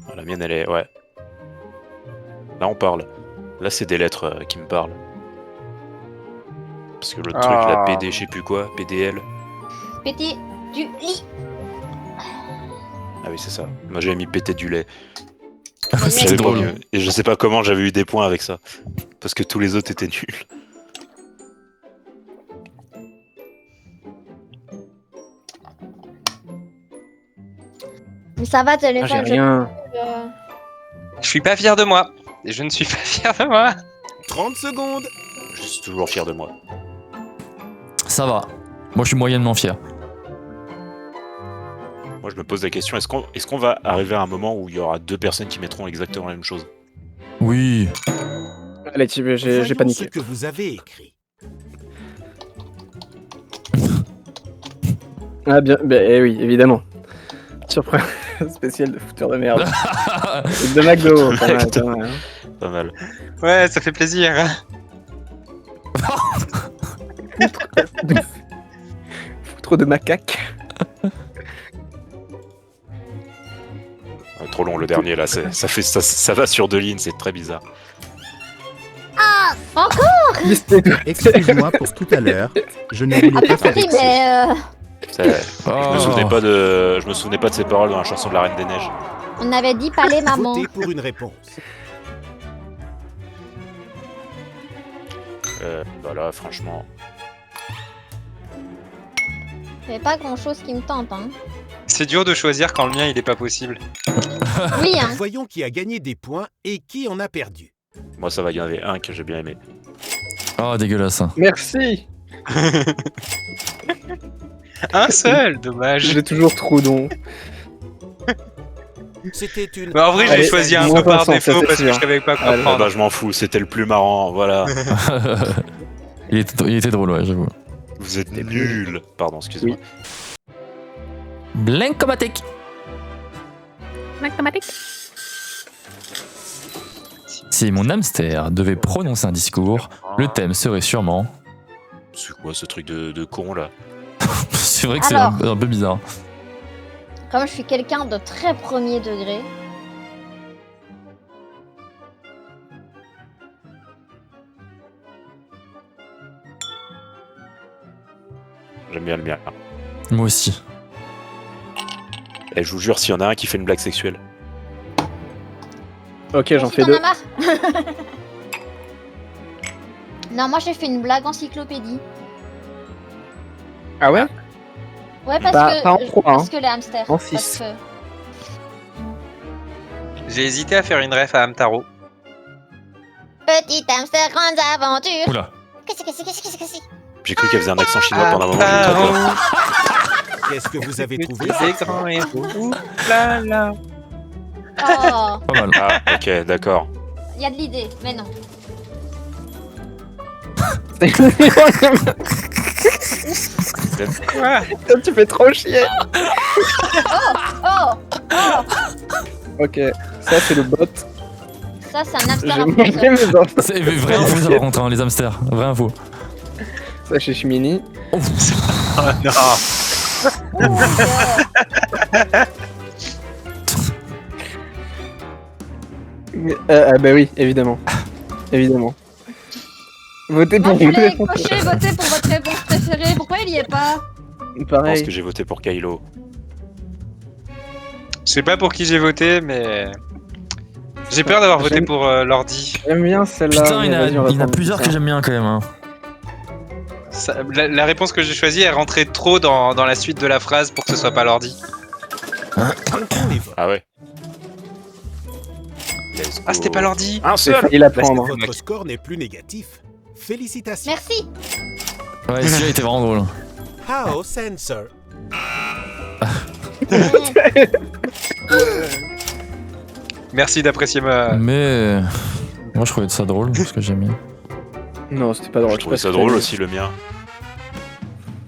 Ah, la mienne, elle est... Ouais. Là, on parle. Là, c'est des lettres qui me parlent. Parce que l'autre truc, la PD, je sais plus quoi, PDL. Pété du lit. Ah oui, c'est ça. Moi, j'avais mis péter du lait. C'est J'avais pas drôle. mieux. Et je sais pas comment j'avais eu des points avec ça. Parce que tous les autres étaient nuls. Mais ça va, Ah, j'ai téléphone. rien. Je suis pas fier de moi. Je ne suis pas fier de moi. 30 secondes. Je suis toujours fier de moi. Ça va. Moi, je suis moyennement fier. Moi, je me pose la question, est-ce qu'on va arriver à un moment où il y aura deux personnes qui mettront exactement la même chose? Oui. Allez, j'ai Voyons ce paniqué. que vous avez écrit. Ah bien, oui, évidemment. Surprise spécial de fouteur de merde. Et de McDo, pas mal, pas mal, hein. Pas mal. Ouais, ça fait plaisir. Foutre de macaque. Trop long le dernier là, ça va sur deux lignes, c'est très bizarre. Excuse-moi pour tout à l'heure. Je ne voulais pas faire Oui, excès. mais Je me souvenais pas de ces paroles dans la chanson de la Reine des Neiges. on avait dit palais maman. Votez pour une réponse. Voilà, franchement. Il n'y avait pas grand chose qui me tente, hein. C'est dur de choisir quand le mien il est pas possible. Oui, hein. Voyons qui a gagné des points et qui en a perdu. Moi ça va, il y en avait un que j'ai bien aimé. Oh, dégueulasse. Merci. Un seul, dommage. J'ai toujours trop don. C'était une. Mais en vrai, j'ai Allez, choisi un moins peu par 500, défaut ça, c'est parce que sûr. je savais pas quoi Allez. Ah prendre. bah je m'en fous, c'était le plus marrant, voilà. il était drôle, ouais, j'avoue. Vous êtes nuls. Pardon, excusez-moi. Blancomatic. Si mon hamster devait prononcer un discours, le thème serait sûrement... C'est quoi ce truc de con là? C'est vrai que c'est Alors. un peu bizarre. Comme je suis quelqu'un de très premier degré, J'aime bien le mien. Moi aussi. Et je vous jure, s'il y en a un qui fait une blague sexuelle. Ok, j'en si fais t'en deux. as marre. Non, moi j'ai fait une blague encyclopédie. Ah ouais? Ouais, parce Pas en que trois, parce hein. que les hamsters. En parce six. que- J'ai hésité à faire une ref à Hamtaro. Petit hamster, grandes aventures. Oula. Qu'est-ce que c'est? J'ai cru qu'elle faisait un accent chinois pendant un moment, j'ai eu très peur. Qu'est-ce que vous avez trouvé? C'est grand héros. Ouh là là. Oh, Pas mal. Ah, ok, d'accord. il y a de l'idée, mais non. Quoi? Tu fais trop chier. Oh, Ok, ça c'est le bot. ça c'est un hamster J'ai à montré professeur. mes enfants. C'est vraie info, ça par contre, hein, les hamsters. Vraie info. Ça chez Chimini. Oh non. Ah bah oui, évidemment. Évidemment. Votez Moi pour je vous. voulais cocher, voter pour votre réponse préférée. Pourquoi il y est pas? Je pense Pareil. que j'ai voté pour Kylo. Je sais pas pour qui j'ai voté, mais j'ai peur d'avoir voté J'aime- pour l'ordi. J'aime bien celle-là. Putain, il y mais vas-y, on en va a prendre plusieurs ça. que j'aime bien quand même. Hein. La réponse que j'ai choisie, elle rentrait trop dans la suite de la phrase pour que ce soit pas l'ordi. Comptons les votes. Ah ouais. Let's Ah, c'était go. pas l'ordi. Un J'ai seul. failli la prendre. Votre score n'est plus négatif. Félicitations. Merci. Ouais, celui-là était vraiment drôle. How Sensor. Merci d'apprécier ma. Mais Moi, je trouvais ça drôle, ce que j'ai mis. Non, c'était pas drôle. Je trouvais ça drôle aussi, le mien.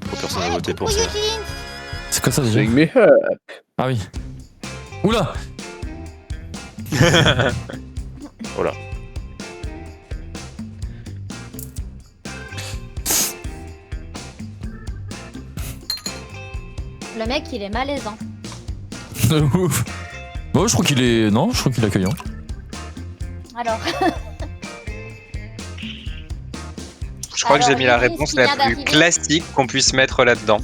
Trop personne n'a voté pour ça. C'est quoi ça déjà? Avec mes Ah oui. Oula! Voilà. Le mec, il est malaisant. De ouf. Bon, je trouve qu'il est. Non, je trouve qu'il est accueillant. Alors, Je crois que j'ai mis la Alors, réponse il la vient plus d'arriver. classique qu'on puisse mettre là-dedans.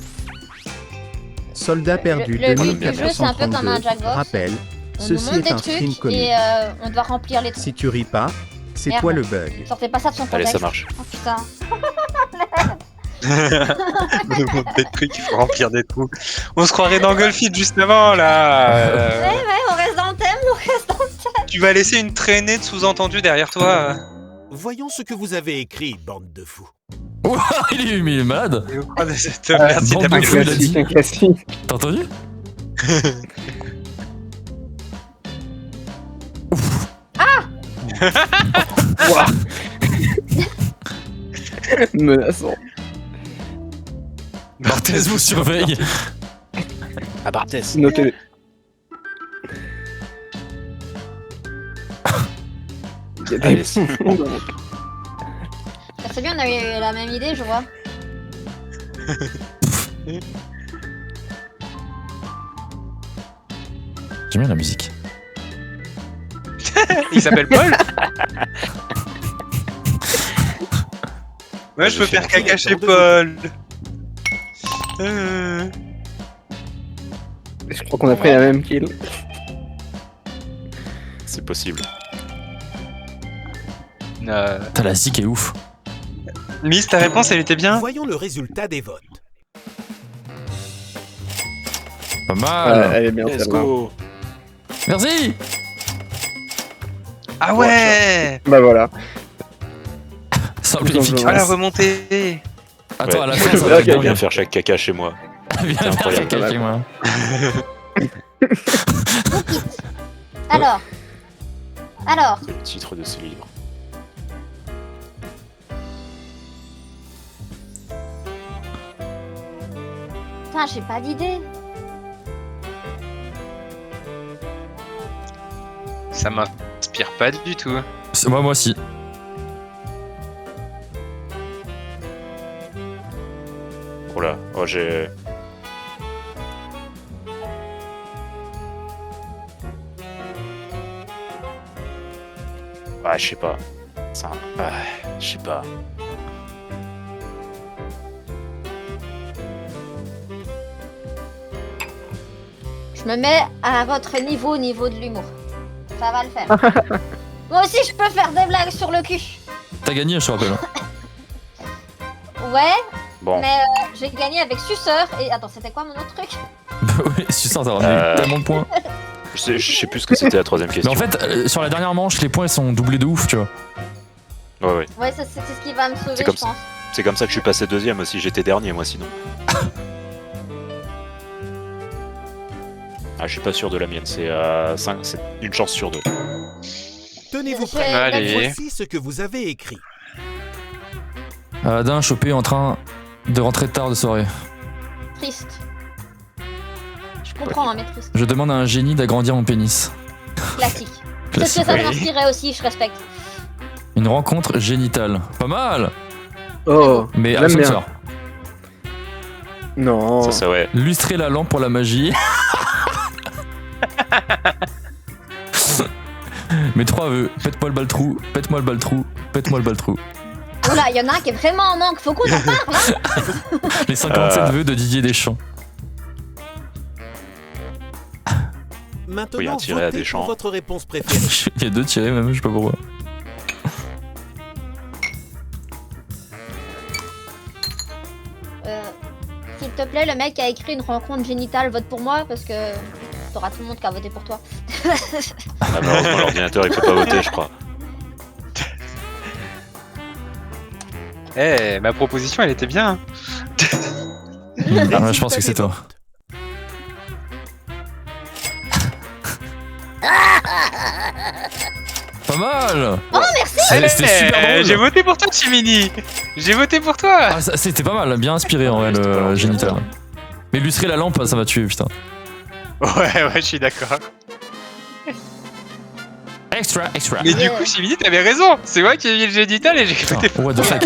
Soldat perdu le but du jeu, c'est un peu comme un 2432. Jackbox. Rappel, on nous ceci montre est des un stream trucs comique. et on doit remplir les trucs. Si tu ris pas, c'est Merde. toi le bug. Sortez pas ça de son Allez, contexte. ça marche. Oh putain. Des trucs, il faut remplir des trous. On se croirait dans Golfit juste avant là. Ouais, on reste dans le thème, on reste dans le Tu vas laisser une traînée de sous-entendus derrière toi. Voyons ce que vous avez écrit, bande de fous. Ouah, il est malade! Merci, t'as bande pas de fous, il a dit. classique, un classique. T'as entendu? Ouah. Menaçant. Barthez vous surveille! Ah, Barthès. Notez. Il y a Allez, des c'est- C'est bien, on a eu la même idée, je vois. J'aime bien la musique. Il s'appelle Paul. Ouais, je peux J'ai faire fait caca un chez tour de Paul. Je crois qu'on a pris la même kill. C'est possible. T'as la zik est ouf. Miss, ta réponse, elle était bien. Voyons le résultat des votes. Pas Ouais, mal! elle est bien Let's celle-là. go. Merci! Ah ouais. Bah voilà. Simple et Vous en efficace. Ah la remontée. Attends, Ouais. à la fin, ça Ok, va être Viens dingue. faire chaque caca chez moi. Viens faire incroyable. caca chez moi. Alors, C'est le titre de ce livre. putain, j'ai pas d'idée. Ça m'inspire pas du tout. C'est moi aussi. Oh là, oh j'ai... Ah, je sais pas. Ça... Ah, je sais pas. Je me mets à votre niveau de l'humour. Ça va le faire. Moi aussi, je peux faire des blagues sur le cul. T'as gagné, je te rappelle. Ouais, Bon, mais j'ai gagné avec Suceur. Et attends, c'était quoi mon autre truc? Oui, si ça, t'as ramené tellement de points. je sais plus ce que c'était la troisième Mais question. en fait, sur la dernière manche, les points ils sont doublés de ouf, tu vois. Ouais, ouais. Ouais, c'est ce qui va me sauver, C'est comme je pense. C'est comme ça que je suis passé deuxième aussi, j'étais dernier moi sinon. Ah, je suis pas sûr de la mienne, c'est c'est une chance sur deux. Tenez-vous Je- prêts. Allez. Voici ce que vous avez écrit. Aladdin chopé en train de rentrer tard de soirée. Triste. Je comprends, hein, mais triste. Je demande à un génie d'agrandir mon pénis. Classique. C'est ce Classique. que ça Oui. m'inspirait aussi, je respecte. Une rencontre génitale. Pas mal! Oh, Mais j'aime absent de bien. ça. Non. Ça ouais. Lustrer la lampe pour la magie. Mes trois vœux. Pète-moi le baltrou, pète-moi le baltrou, pète-moi le baltrou. Oula, il y en a un qui est vraiment en manque. Faut qu'on en parle, hein. Les 57 vœux de Didier Deschamps. Maintenant, Oui, un tiré à votez Deschamps. pour votre réponse préférée. Il y a 2 tirés même, je sais pas pourquoi. S'il te plaît, le mec qui a écrit une rencontre génitale, vote pour moi parce que t'auras tout le monde qui a voté pour toi. Ah, malheureusement l'ordinateur il peut pas voter je crois. Eh, ma proposition, elle était bien. Ah, ouais, je pense que c'est toi. Pas mal! Oh, merci! C'était super drôle. J'ai voté pour toi, Chimini. J'ai voté pour toi. Ah, c'était pas mal, bien inspiré en vrai le génital. Mais illustrer la lampe, ça m'a tué, putain. Ouais, je suis d'accord. Extra. Mais du coup, Chimini, t'avais raison. C'est moi qui ai mis le génital et j'ai voté pour What the fuck.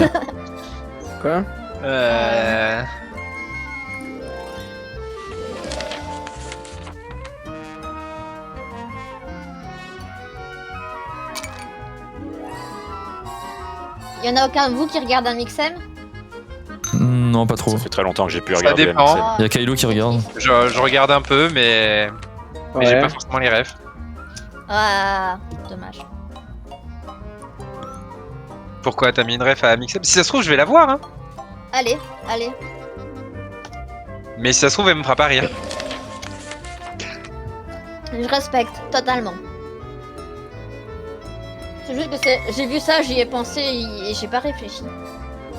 Quoi? Y'en a aucun de vous qui regarde un Mixem? Non, pas trop. Ça fait très longtemps que j'ai pu Ça regarder la dépend. scène. Il y a Kylo qui regarde. Je regarde un peu, mais j'ai Ouais. pas forcément les refs. Ah, dommage. Pourquoi t'as mis une ref à Mixem? Si ça se trouve, je vais la voir, hein. Allez. Mais si ça se trouve, elle me fera pas rire. Je respecte, totalement. C'est juste que j'ai vu ça, j'y ai pensé et j'ai pas réfléchi.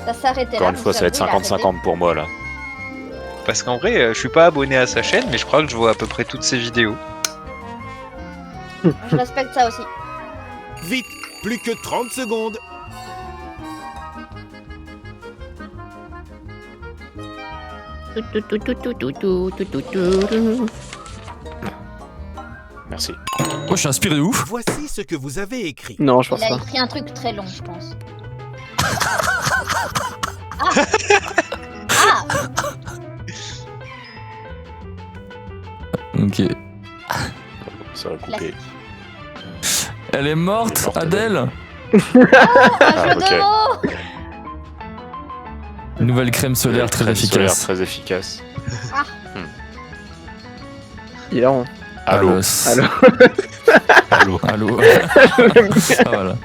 Ça s'est arrêté là. Encore une fois, ça va être donc j'avoue, il a 50-50 pour moi là. Parce qu'en vrai, je suis pas abonné à sa chaîne, mais je crois que je vois à peu près toutes ses vidéos. arrêté. Je respecte ça aussi. Vite, plus que 30 secondes. Merci. Oh, je suis inspiré de ouf. Voici ce que vous avez écrit. Non, je pense Il a pas. écrit un truc très long, je pense. Ok. Ça va couper. Elle est morte, Adèle. Un Ah, jeu ok. de mots. Nouvelle crème solaire très Crème solaire efficace. très efficace. Hier, on... Allô. Allô. Allô. Allô. Ah, voilà.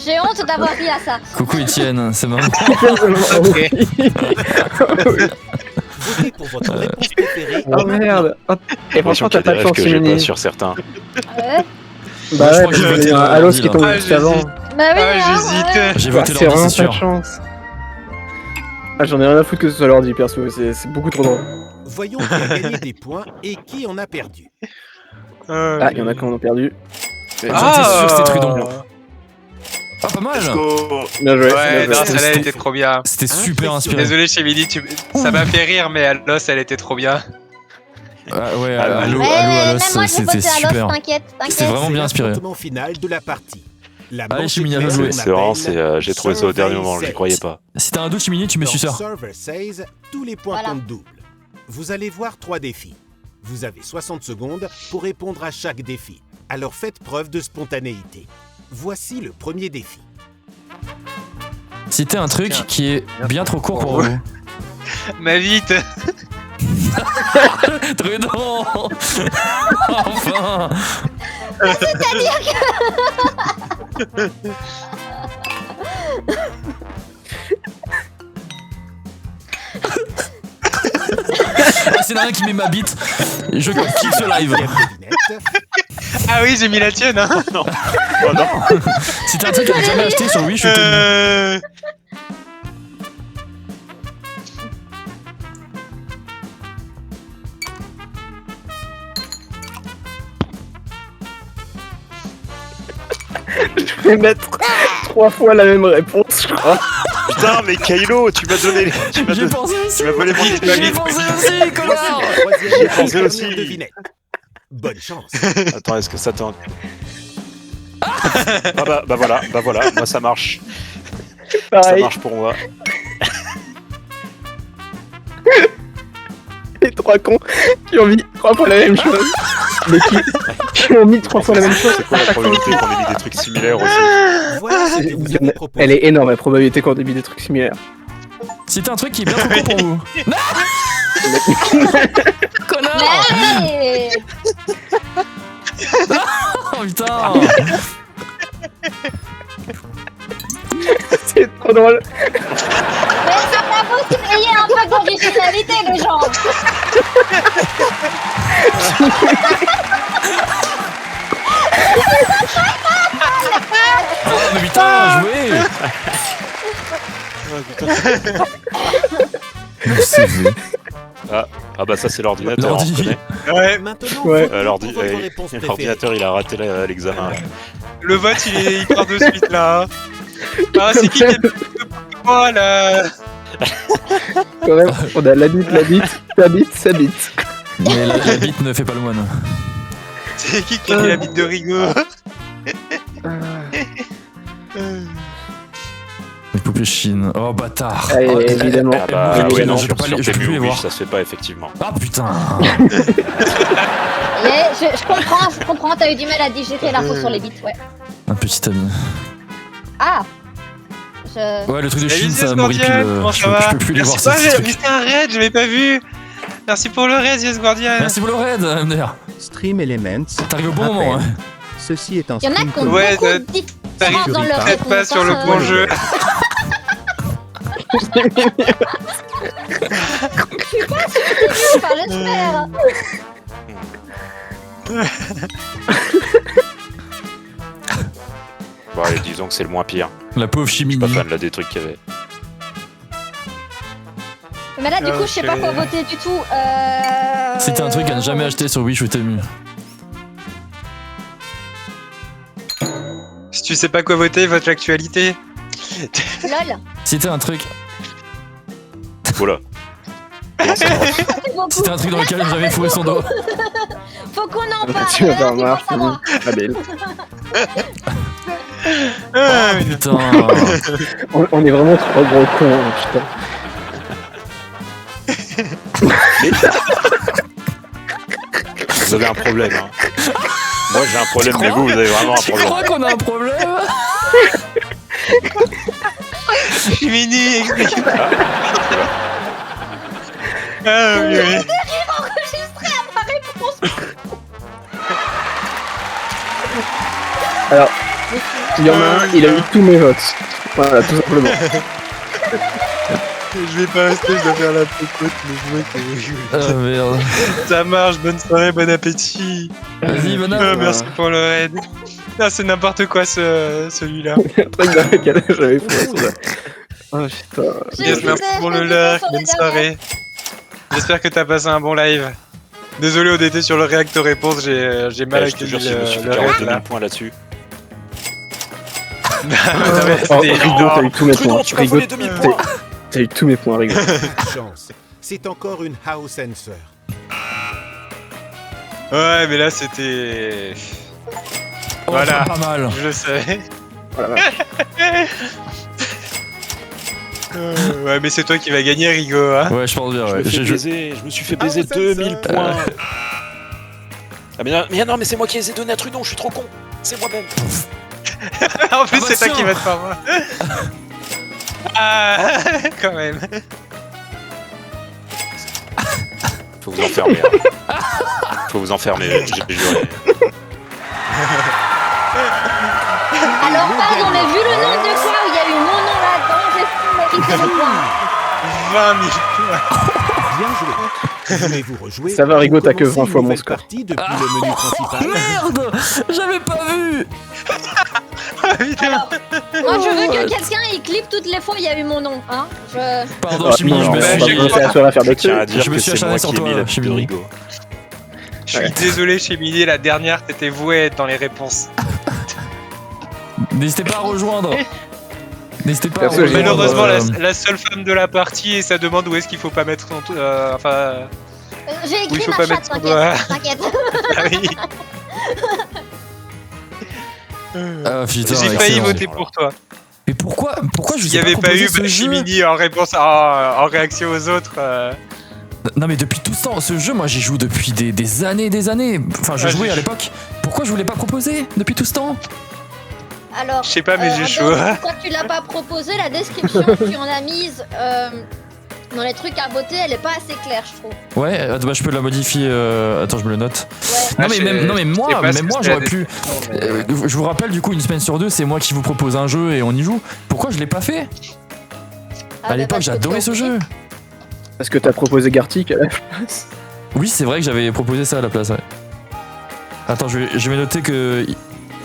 J'ai honte d'avoir ri à ça. Coucou Étienne, c'est marrant. Votez pour votre réponse préférée. Oh merde. Oh, et franchement, t'as pas de chance, que j'ai pas Chimini. sur certains. Ouais. Bah je ouais, crois que j'ai parce voté qu'il y a un l'ordi, Halo qui là. tombe Ah, juste avant. j'hésite. Bah oui, Ah, hein, j'hésite. ouais. J'ai Bah, voté c'est l'ordi, vraiment c'est pas de sûr. chance. Ah, j'en ai rien à foutre que ce soit l'ordi, perso. C'est beaucoup trop drôle. Voyons qui a gagné des points et qui en a perdu. Ah, il y en a qui en ont perdu. J'étais sûr que c'était Trudon. Ah, pas mal. Let's go. Bien joué. Ouais, bien non, joué. celle-là, elle était trop bien. C'était super inspiré. Désolé, Chimini, ça m'a fait rire, mais à l'os, elle était trop bien. Ah, ouais, Alors, allô, Ouais, allô, même Alos, moi j'ai c'était voté à super. l'os, t'inquiète, C'était t'inquiète. vraiment bien inspiré. L'affrontement final de la partie. La Allez, manche Chimini, à éclair jouer. qu'on C'est vraiment, appelle j'ai trouvé ça au dernier moment, je Survey n'y croyais Set. pas. Si t'as un doute, Chimini, tu mets Dans suceur. Server Says, tous les points Voilà. comptent double. Vous allez voir 3 défis. Vous avez 60 secondes pour répondre à chaque défi. Alors faites preuve de spontanéité. Voici le premier défi. Citez un truc qui est bien trop court pour vous. Ma vite. Trudon. Enfin. Ah, c'est un qui met ma bite. Je quitte ce live. Devinette. Ah oui, j'ai mis la tienne, hein. Oh non. Si t'as un truc que j'ai jamais acheté sur Wii, je suis tenu. Je vais mettre 3 fois la même réponse, je crois. Putain, mais Kylo, tu m'as donné. Tu m'as J'ai donné. pensé aussi. Tu m'as volé mon J'ai idée. pensé aussi, connard. Voici la troisième J'y ai et pensé dernière aussi. devinette. Bonne chance. Attends, est-ce que ça tente bah voilà, moi ça marche. Ça Pareil, marche pour moi. les 3 cons qui ont mis 3 fois la même chose. Mais qui ont mis 3 fois la même chose. C'est quoi la probabilité qu'on ait mis des trucs similaires aussi? Voilà ce que vous avez proposé. Elle est énorme, la probabilité qu'on ait mis des trucs similaires. Citez un truc qui est bien trop court pour vous. Connard. Mais Oh putain. C'est trop drôle. ça t'avoue qu'il y a un peu d'originalité, les gens. Oh mais putain, jouez. Ah bah ça c'est l'ordinateur, on L'ordi. reconnaît. Ouais, Maintenant, Ouais. votez L'ordi- pour votre réponse préférée. L'ordinateur il a raté l'examen. là. le vote, il part de suite, là. Ah, c'est qui est moi là? Quand même, on a la bite, sa bite. Mais la bite ne fait pas le moine. C'est qui a mis la bite de Rigo? Les poupées chines. Oh bâtard. Allez, Oh, évidemment. Ah bah elle- oui, elle- non, je peux sur pas les- je peux plus les Temu, oui, voir. ça se fait pas effectivement. Ah putain. Je comprends, t'as eu du mal à digérer l'info sur les bits, ouais. Un petit ami. Ah je... Ouais, le truc de Salut, Chine, Zeus ça m'horripile. Guardian, comment Je ça va? peux plus les voir, Merci pas, ces j'ai trucs. vu c'était un raid, j'avais pas vu. Merci pour le raid, Yes Guardian. Merci pour le raid, MDR. Stream Elements. T'arrives au bon moment, hein. Ceci est un Il y en a stream qui ont commun. Ouais, beaucoup ça- de différences t'arrives dans leur Peut-être pas réponse. sur le bon jeu. Enfin, j'espère. Bon, allez, disons que c'est le moins pire. La pauvre Je suis Chimini. pas fan là des trucs qu'il y avait. Mais là, du coup, je sais pas Ok. quoi voter du tout. C'était un truc à ne jamais acheter sur Wish ou Temu. Si tu sais pas quoi voter, vote l'actualité. LOL. C'était un truc. Voilà. Merci beaucoup. C'était un truc dans lequel j'avais fourré son dos. Faut qu'on en parle. Tu vas là, faire tu marre, vas savoir. Abel. Ah, Oh putain. On est vraiment trop gros cons, hein, putain. Vous avez un problème, hein. Moi j'ai un problème, mais vous avez vraiment un Tu problème. crois qu'on a un problème? Chimini, explique-moi. Ah oui, oui. Enregistré à ma réponse. Alors, il y en a un, il a eu tous mes votes. Voilà, tout simplement. Je vais pas rester, je dois faire la popote, mais je vois que Ah merde. ça marche. Bonne soirée, bon appétit. Vas-y, Ah, Vanna. merci pour le raid. Ah, c'est n'importe quoi celui-là. Un truc dans lequel j'avais fourré. Oh putain. Yes, merci pour le like, bonne soirée. J'espère que t'as passé un bon live. Désolé ODT sur le réacteur réponse, j'ai mal Ouais, je te accueilli jure, si je me suis fait le 42 raid 000 là. points là-dessus. Non, mais Oh, c'était- Rigo, t'as eu tous mes points. Trudon, tu m'as Rigo, volé 2000 points. t'as eu tous mes points, Rigo. Chance. C'est encore une house answer. Ouais, mais là c'était. Oh, Voilà. Pas mal. Je le savais. Oh la vache. Ouais, mais c'est toi qui vas gagner, Rigo. Hein. Ouais, je pense bien, ouais. Je me suis fait baiser Ah, 2000 ça. points. Ah mais non, mais c'est moi qui les ai donnés à Trudon, je suis trop con. C'est moi-même. En plus, Ah bah c'est toi tiens. qui vas te faire moi. Ah, quand même. Faut vous enfermer. Hein. Faut vous enfermer, j'ai juré. Alors, pardon, mais vu le nombre de fois où il y a eu mon nom là-dedans, j'ai mérité le point. 20 000 points. Bien joué. Voulez-vous rejouer? Ça va, Rigo, t'as que Commencez 20 fois une mon nouvelle score. partie depuis le menu principal. Merde. J'avais pas vu. Évidemment. Moi, je veux que quelqu'un il clip toutes les fois où il y a eu mon nom, hein. Pardon, Oh, Chimini, non, je me on bah, va suis. j'ai- commencer à se faire Je bec. tiens à dire Je me que suis c'est acharné moi sur qui ai toi, mis la pub de Chimini. Rigo. Je suis désolé chez Mini, la dernière t'étais vouée à être dans les réponses. N'hésitez pas à rejoindre. N'hésitez pas à Perso, j'ai- rejoindre. Malheureusement, euh, la seule femme de la partie et ça demande où est-ce qu'il faut pas mettre son. Enfin. J'ai Oui, écrit faut ma pas chatte, mettre son doigt. t'inquiète. Ah oui. Ah putain, J'ai failli excellent. voter pour toi. Mais pourquoi je Il vous n'y ai avait pas proposé eu ce jeu Chimini en réponse en réaction aux autres. Non mais depuis tout ce temps, ce jeu, moi j'y joue depuis des années et des années. Enfin, je Ah, jouais j'ai- à l'époque. Pourquoi je voulais pas proposer depuis tout ce temps? Alors, Je sais pas, mais j'ai chaud. donc, quand tu l'as pas proposé, la description que tu en as mise dans les trucs à voter, elle est pas assez claire, je trouve. Ouais, bah, je peux la modifier. Attends, je me le note. Ouais. Non mais, non mais moi j'aurais j'aurais pu. Je vous rappelle du coup une semaine sur deux, c'est moi qui vous propose un jeu et on y joue. Pourquoi je l'ai pas fait? Ah, À l'époque parce que j'adorais t'es ce obligé. jeu. Parce que t'as proposé Gartic à la place. Oui, c'est vrai que j'avais proposé ça à la place. Ouais. Attends, je vais noter que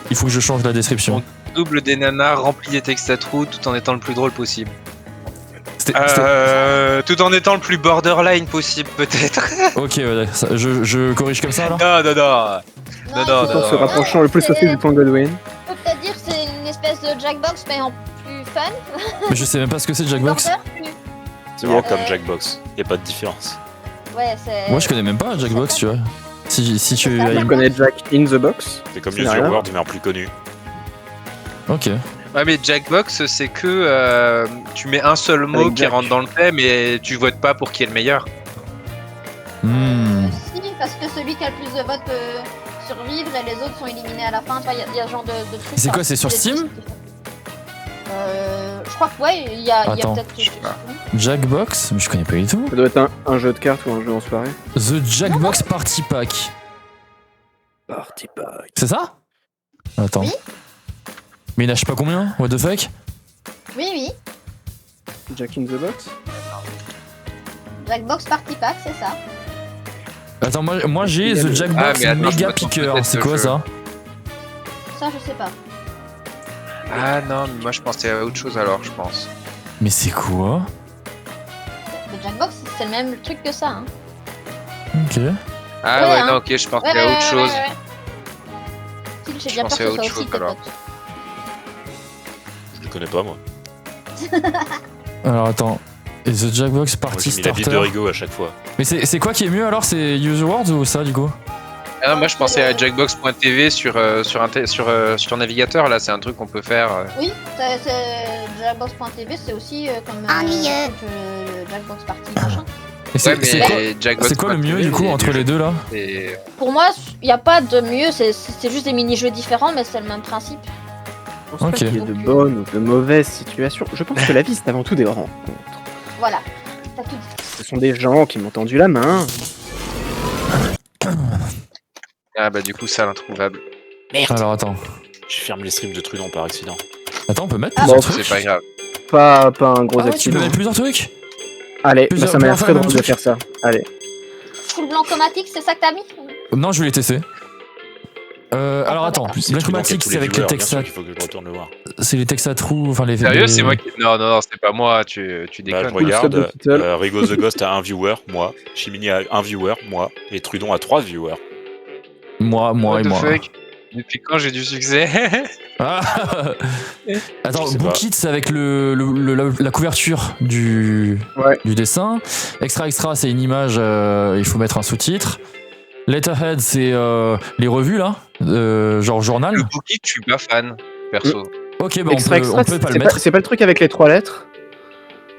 il faut que je change la description. Double des nanas, rempli des textes à trous tout en étant le plus drôle possible. C'était- Tout en étant le plus borderline possible, peut-être. Ok, ouais, ça, je corrige comme ça alors. Non. Non, Non, Tout en se non. rapprochant le plus possible du point Godwin. On peut peut-être dire que c'est une espèce de Jackbox, mais en plus fun. Mais je sais même pas ce que c'est Jackbox. Border, plus. C'est vraiment Ouais. comme Jackbox. Y a pas de différence. Ouais, c'est. Moi je connais même pas Jackbox, tu vois. Si tu. Je connais Jack in the Box. C'est comme Ça n'a Use rien Your à World, mais en plus connu. Ok. Ouais, mais Jackbox, c'est que tu mets un seul mot Avec qui Jack. rentre dans le thème et tu votes pas pour qui est le meilleur. Si, parce que celui qui a le plus de votes peut survivre et les autres sont éliminés à la fin. Il y a ce genre de trucs. C'est quoi, hein. c'est sur Des Steam trucs. Je crois que ouais, il y a Attends. peut-être. Je sais pas. Jackbox, mais je connais pas du tout. Ça doit être un jeu de cartes ou un jeu en soirée. The Jackbox Party Pack. Party Pack. C'est ça? Attends. Oui. Mais il nage pas combien? What the fuck? Oui. Jack in the Box. Jackbox Party Pack, c'est ça. Attends, moi j'ai Il y a The le- Jackbox Ah, mais attends, je Mega me trompe Picker. peut-être C'est de quoi jeu. ça? Ça, je sais pas. Ah non, mais moi je pensais à autre chose alors, je pense. Mais c'est quoi? Le Jackbox, c'est le même truc que ça. Hein. Ok. Ah Ouais, ouais, hein. non, ok, je pensais à autre chose. Si, j'ai Je bien peur pensais que à ce soit autre aussi chose, tes alors. potes. Je le connais pas, moi. Alors attends. Et The Jackbox Moi, Party j'ai mis la bite de Starter. Rigo à chaque fois. Mais c'est quoi qui est mieux alors? C'est Use the World ou ça du coup? Ah non, moi je pensais à Jackbox.tv sur navigateur, là c'est un truc qu'on peut faire. Oui, Jackbox.tv, c'est aussi comme le Jackbox Party machin. Et c'est Ouais, mais c'est quoi, Jackbox c'est quoi le mieux du coup entre les deux là? Et... Pour moi, il n'y a pas de mieux, c'est juste des mini-jeux différents, mais c'est le même principe. Je pense Ok. pas qu'il y ait de bonnes ou de mauvaises situations. Je pense que la vie, c'est avant tout des rencontres. Voilà, t'as tout dit. Ce sont des gens qui m'ont tendu la main. Ah bah du coup ça l'introuvable. Alors attends. Je ferme les streams de Trudon par accident. Attends, on peut mettre Ah, plusieurs bon, trucs? C'est pas grave. Pas un gros Ah ouais, tu accident. peux mettre plusieurs trucs? Allez, plusieurs- ça m'a l'air plusieurs très fois le drôle même de truc. faire ça. Allez. Full blancomatique, c'est ça que t'as mis? Non, je voulais tester. Alors attends, En plus, c'est Trudon qui a Blancomatic tous c'est avec les viewers, bien textes sûr à... qu'il faut que je retourne le voir. C'est les textes à trous, enfin les... Sérieux, les- c'est moi qui. Non, c'est pas moi, tu Bah, déconnes. je regarde, subtitle. Rigo the Ghost a un viewer, moi. Chimini a un viewer, moi. Et Trudon a 3 viewers. Moi What et the moi. fuck? Depuis quand j'ai du succès? Ah Attends, Je sais pas. Bookit c'est avec la couverture du dessin. Extra c'est une image, il faut mettre un sous-titre. Letterhead c'est les revues là, genre journal. Le Bookie, je suis pas fan, perso. Ok, bah Extra, on peut pas le mettre. c'est pas le truc avec les 3 lettres.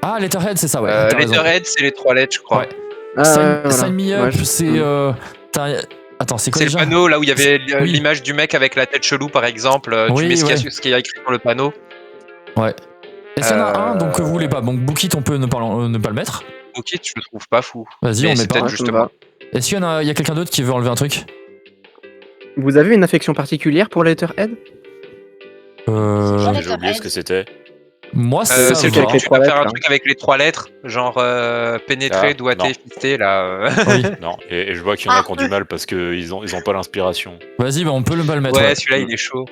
Ah, Letterhead c'est ça, ouais. t'as raison. Letterhead, c'est les 3 lettres, je crois. Ouais. Ah, Sign, ouais, voilà. Sign Me Up, Ouais, je- c'est... Attends, c'est quoi C'est le déjà? panneau là où il y avait Oui. l'image du mec avec la tête chelou par exemple. Oui, Tu mets ouais. ce qu'il y a écrit sur le panneau. Ouais. Et s'il y en a un, donc que vous Euh, voulez pas. Donc Bookit, on peut ne pas le mettre. Bookie, je le trouve pas fou. Vas-y, Mais on c'est met pas. peut-être Ouais, juste ça me moi. va. Est-ce qu'il y en a, il y a quelqu'un d'autre qui veut enlever un truc? Vous avez une affection particulière pour Letterhead? Ouais, J'ai Letterhead. oublié ce que c'était. Moi, ça C'est le va. truc où Les tu trois peux faire un lettres, truc avec les 3 lettres, genre pénétrer, Ah, doigter, non. fister là. Oui. Non, et je vois qu'il y en a qui ont du mal parce qu'ils ont pas l'inspiration. Vas-y, bah on peut le pas le mettre. Ouais, celui-là il est chaud.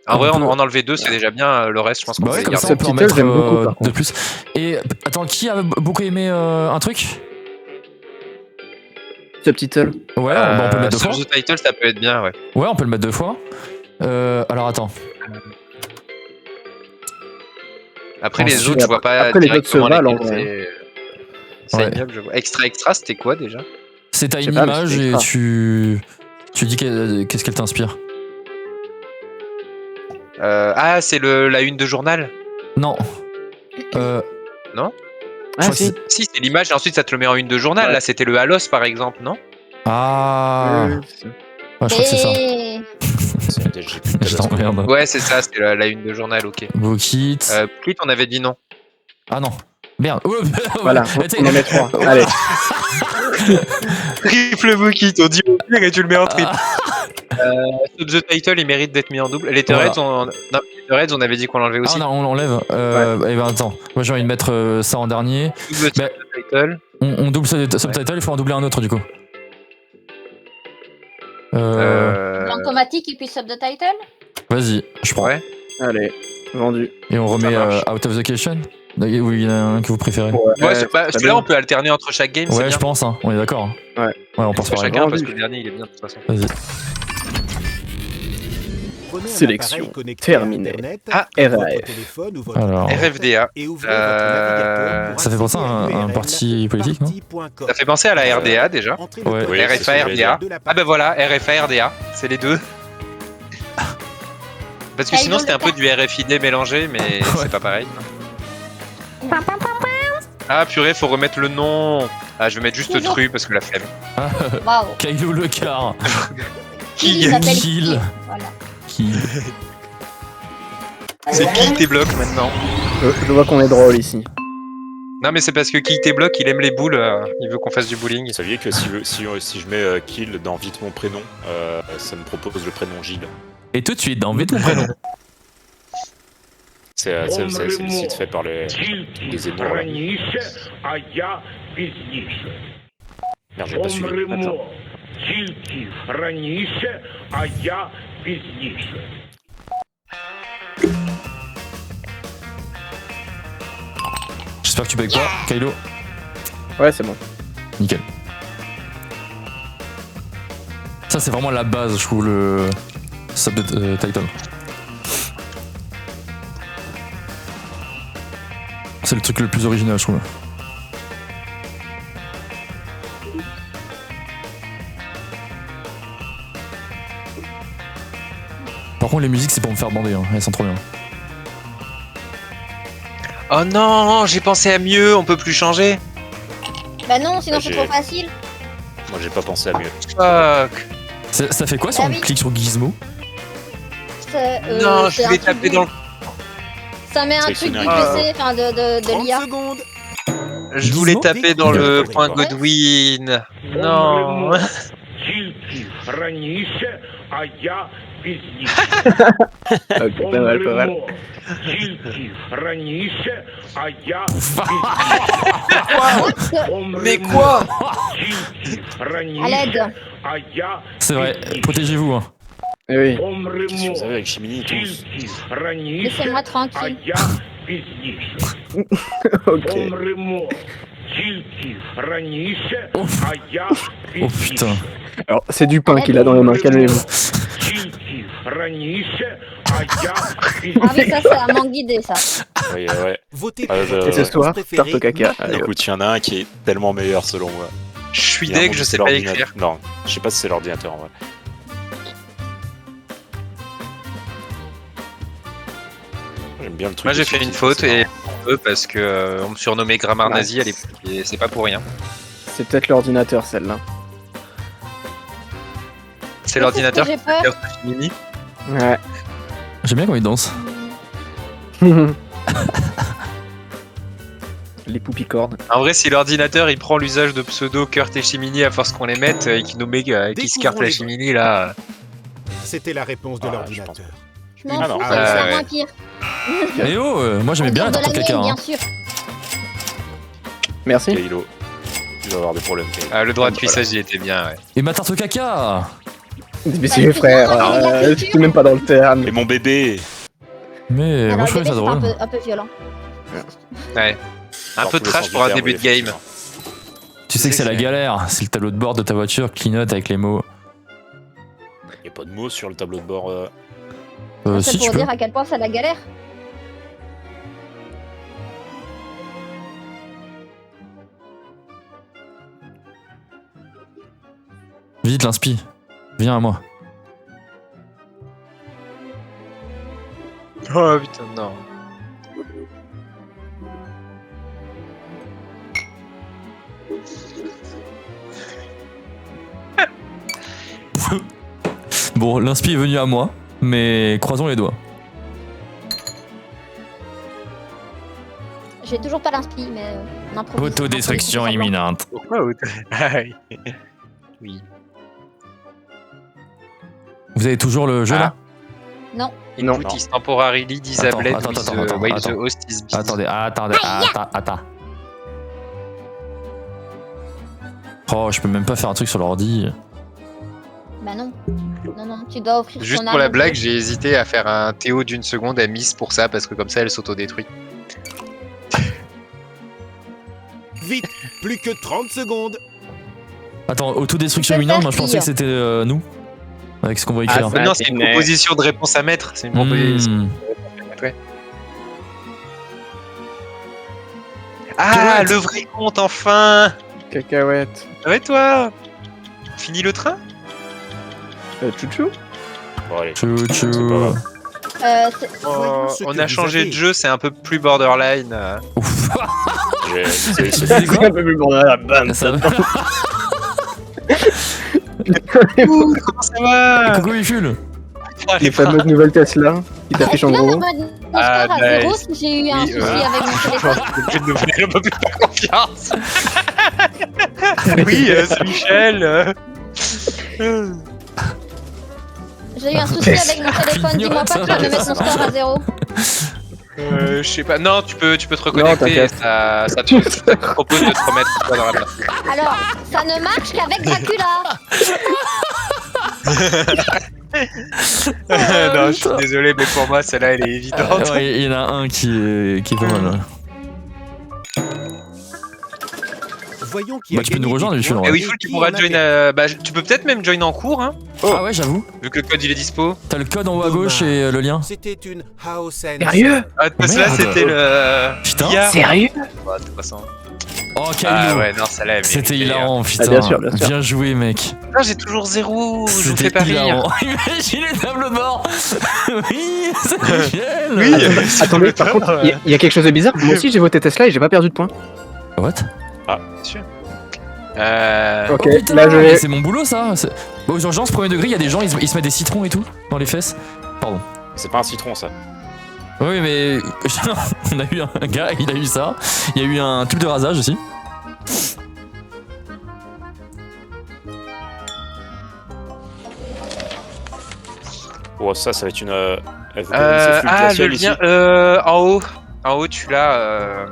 En On vrai, peut- en enlever 2 c'est déjà bien, le reste je pense qu'on Bah peut ouais, les comme ça, garder. on peut en Subtitle, mettre j'aime beaucoup, par de contre. plus. Et attends, qui a beaucoup aimé un truc? Subtitle. Ouais, bah, on peut le mettre 2 fois. Sur The Title, ça peut être bien, ouais. Ouais, on peut le mettre 2 fois. Alors attends. Après les Ensuite, autres, je vois pas après, les autres se directement valent, en lesquels vrai. c'est. Ouais. Sign Me Up, je vois. Extra, c'était quoi déjà? C'est t'as Je une sais pas, mais image c'est et extra. tu dis qu'est-ce qu'elle t'inspire. Ah, c'est la une de journal? Non. Non? Je Ah crois que si. Si, c'est l'image et ensuite ça te le met en une de journal. Ouais. Là, c'était le Halos par exemple, non? Ah. Ouais, Ouais, je crois que c'est ça. Et- J'ai plus de Je tabasco. t'emmerde. Ouais, c'est ça, c'est la une de journal, ok. Bookit. Kit, on avait dit non. Ah non. Merde. Ouais, Voilà, ouais, on en met 3. Allez. Triple Bookit, on dit au pire et tu le mets en triple. The Title, il mérite d'être mis en double. Letterheads, on avait dit qu'on l'enlevait Ah aussi. non, on l'enlève. Et ben attends. Moi j'ai envie de mettre ça en dernier. Double Mais- Title. On double subtitle, il faut en doubler un autre du coup. Blancomatique et puis sub the title. Vas-y, je prends. Ouais. Allez, vendu. Et on remet Ça marche. Out of the Question. Oui, il y en a un que vous préférez. Ouais, très celui-là, bien. on peut alterner entre chaque game, c'est Ouais, bien. je pense, hein. On est d'accord. Ouais. Ouais, on pense Entre pareil. chacun, parce Vendu. que le dernier, il est bien de toute façon. Vas-y. Prenez un Sélection appareil connecté terminée. à Internet, Ah, RAF. votre téléphone ou votre Alors. tablette, RFDA. et ouvrez votre navigateur pour Ça fait penser à un accéder parti politique, non? parti.com. Ça fait penser à la RDA déjà. Entrez le Ouais. code Oui, c'est ce que RFA, j'allais RDA. de la Ah bah voilà, RFA, RDA, c'est les deux. Parce que Ah, sinon ils ont c'était un le peu du RFID mélangé, mais c'est pas pareil. Ah purée, faut remettre le nom. Ah, je vais mettre juste Toujours. Tru parce que la flemme. Waouh. Kylo le car. Qui Il s'appelle Kill. Kill. Voilà. Qui C'est qui tes blocs maintenant? Je vois qu'on est drôle ici. Non mais c'est parce que qui tes blocs, il aime les boules, il veut qu'on fasse du bowling. Vous saviez que si je mets Kill dans vite mon prénom, ça me propose le prénom Gilles. Et toi, tu es dans ton prénom. C'est le site fait par les Énords. Là. Merde, j'ai pas suivi. Attends. J'espère que tu bugs pas, Kylo. Ouais, c'est bon. Nickel. Ça, c'est vraiment la base, je trouve, le sub de title. C'est le truc le plus original, je trouve. Par contre, les musiques, c'est pour me faire bander, hein. Elles sont trop bien. Oh non, j'ai pensé à mieux, on peut plus changer. Bah non, sinon Bah, c'est j'ai- trop facile. Moi, j'ai pas pensé à mieux. Fuck. Ça fait quoi si Ah on oui. clique sur Gizmo? Non, je c'est un voulais truc taper du- dans le... Ça met un truc Sélectionner du un PC, enfin de 30 l'IA. secondes. Je voulais Gizmo taper dans le point Ouais. Godwin. Non. Ok, pas mal, pas mal. Mais quoi? À l'aide. C'est vrai, protégez-vous. Hein. Eh oui. Qu'est-ce que vous avez avec Chimini tous Laissez-moi tranquille. Ok. Oh putain. Alors, c'est du pain qu'il a dans les mains, calmez-vous. Ah oui, ça c'est à manque d'idée ça. Ouais, ouais. Votez Ah, pour votre Et ce soir, préféré tarte au caca. maintenant. Allez, hop. Écoute, il y en a un qui est tellement meilleur selon moi. Je suis Il y a un deg, moment je où sais c'est pas l'ordinateur. écrire. Non, je sais pas si c'est l'ordinateur en vrai. J'aime bien le truc. Moi j'ai de fait une subtilité, faute c'est et marrant. parce que on me surnommait Grammar Ouais. Nazi à l'époque et c'est pas pour rien. C'est peut-être l'ordinateur, celle-là. C'est l'ordinateur J'ai qui peur. fait Mini. Ouais. J'aime bien quand il danse. Les poupicornes. En vrai, si l'ordinateur il prend l'usage de pseudo Kurt et Chimini à force qu'on les mette et qu'il nous met qui se carte la Chimini là. C'était la réponse de l'ordinateur. Je m'en Ah fous, non. ça Ah c'est ouais. moins pire. Eh oh, moi j'aimais bien la Autour tarte au de la caca. mienne, Hein. bien sûr. Merci. Kylo. Il va avoir des problèmes. Kylo. Ah, le droit de Voilà. cuissage il était bien, ouais. Et ma tarte au caca. Mais c'est frère, je suis même pas dans le terme. Et mon bébé. Mais Alors moi je le trouvais bébé ça c'est drôle. un peu violent. Ouais. Un Dans peu tous les trash sens pour du un terme, début de oui, game. effectivement. Tu sais que c'est la galère. C'est le tableau de bord de ta voiture, clignote avec les mots. Y a pas de mots sur le tableau de bord. C'est Si pour tu peux. dire à quel point c'est la galère. Vite l'inspi. Viens à moi. Oh putain, non. Bon, l'inspi est venu à moi, mais croisons les doigts. J'ai toujours pas l'inspi, mais on improvise. Autodestruction On improvise, imminente. Pourquoi Oui. Vous avez toujours le jeu là? Non. Non. Input is temporarily disabled Attends, with attends, the- attends, while attends. the host is busy. Attendez. Attends. Oh, je peux même pas faire un truc sur l'ordi. Bah non. Non, tu dois offrir Juste ton pour la âme. blague, j'ai hésité à faire un Théo d'une seconde à Miss pour ça, parce que comme ça elle s'autodétruit. Vite, plus que 30 secondes. Attends, autodestruction Tu peux imminente, faire moi je pensais pire. que c'était nous. avec ce qu'on va écrire. ça- Non, c'est une mais- proposition de réponse à mettre. C'est une proposition. Hmm. Ouais. Ah, Cacahuète. le vrai compte, enfin. Cacahuète. Ouais, toi. Fini le train. Chouchou. Bon, allez. Chou C'est pas chou. grave. Voyons ce On que a vous changé avez. de jeu, c'est un peu plus borderline. Ouf. C'est quoi un peu plus bordel à la bande. Ça va. Comment ça va? Coucou Biful. Les fameuses nouvelles Tesla qui t'affichent en Est-ce que gros. là, mon Ah, score à nice. 0 si j'ai eu un Oui, souci avec mon téléphone? Je ne fais pas plus faire confiance. Oui, c'est Michel. J'ai eu un souci avec mon téléphone, dis-moi pas que tu vas me mettre mon score à 0. Je sais pas. Non, tu peux te Non, reconnecter. t'inquiète. Ça te propose de te remettre toi dans la place. Alors, ça ne marche qu'avec Dracula. Non, je suis désolé, mais pour moi, celle-là, elle est évidente. Ouais, il y en a un qui est pas mal. Voyons qui Bah, a tu peux nous gagné rejoindre, des Michel, points en Et vrai. oui, tu qui pourras en a join. perdu. Tu peux peut-être même join en cours, hein, Ah ouais, j'avoue. vu que le code il est dispo. T'as le code en haut à gauche et le lien. C'était une house and Sérieux? Ah, Tesla, Merde. c'était le. Putain. Hier. Sérieux? Ouais, de toute façon. Oh, Ah Kylo. ouais, non, celle-là, elle C'était méritait, hein. hilarant, putain. bien sûr, bien sûr. Bien joué, mec. Ah, j'ai toujours 0, je vous fais C'était pas rire. hilarant. Imagine les tableaux de bord. Oui, c'est Michel. Oui. Attendez, par contre, il y a quelque chose de bizarre. Moi aussi j'ai voté Tesla et j'ai pas perdu de points. What? Ok, Oh, putain, là je mais vais. c'est mon boulot ça. Bon, aux urgences, premier degré, il y a des gens, ils se mettent des citrons et tout dans les fesses. Pardon. C'est pas un citron, ça. Oui, mais on a eu un gars, il a eu ça. Il y a eu un tube de rasage aussi. Oh, ça va être une. fluide Ah, le glacial ici. lien. En haut. En haut, tu l'as.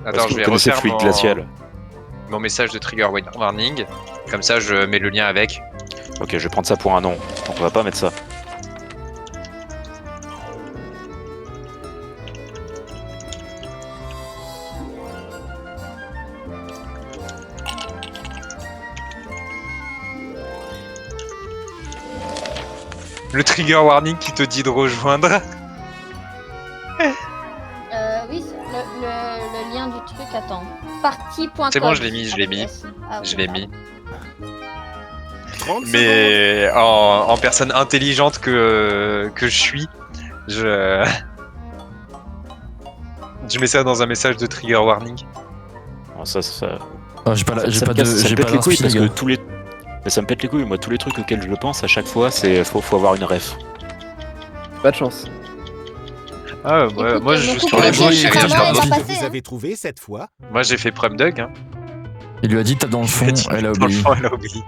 Est-ce Attends, que je vous vais connaissez refaire fluide mon... glacial. mon message de trigger warning. Comme ça, je mets le lien avec. Ok, je vais prendre ça pour un nom. Donc on va pas mettre ça. Le trigger warning qui te dit de rejoindre. Oui, le lien du truc, attends. Partie.com. C'est bon, je l'ai mis, je l'ai mis. Ah, Je ok, l'ai pardon. mis. 30 secondes. Mais en personne intelligente que je suis, je mets ça dans un message de trigger warning. Oh, ça. Oh, j'ai pas la- j'ai ça pas me casse- de, ça j'ai me pas pète les couilles parce que d'inspi, tous les. Mais ça me pète les couilles, moi, tous les trucs auxquels je le pense, à chaque fois, c'est faut avoir une ref. Pas de chance. Ah, Écoute, moi mon je couple sur les est mots, bien, j'ai il rien est bien. perdu. pas Que passé, vous hein. avez trouvé cette fois. Moi j'ai fait Prum Dug. Hein. Il lui a dit tape dans le fond, elle a Dans le obéi. fond, elle a obéi.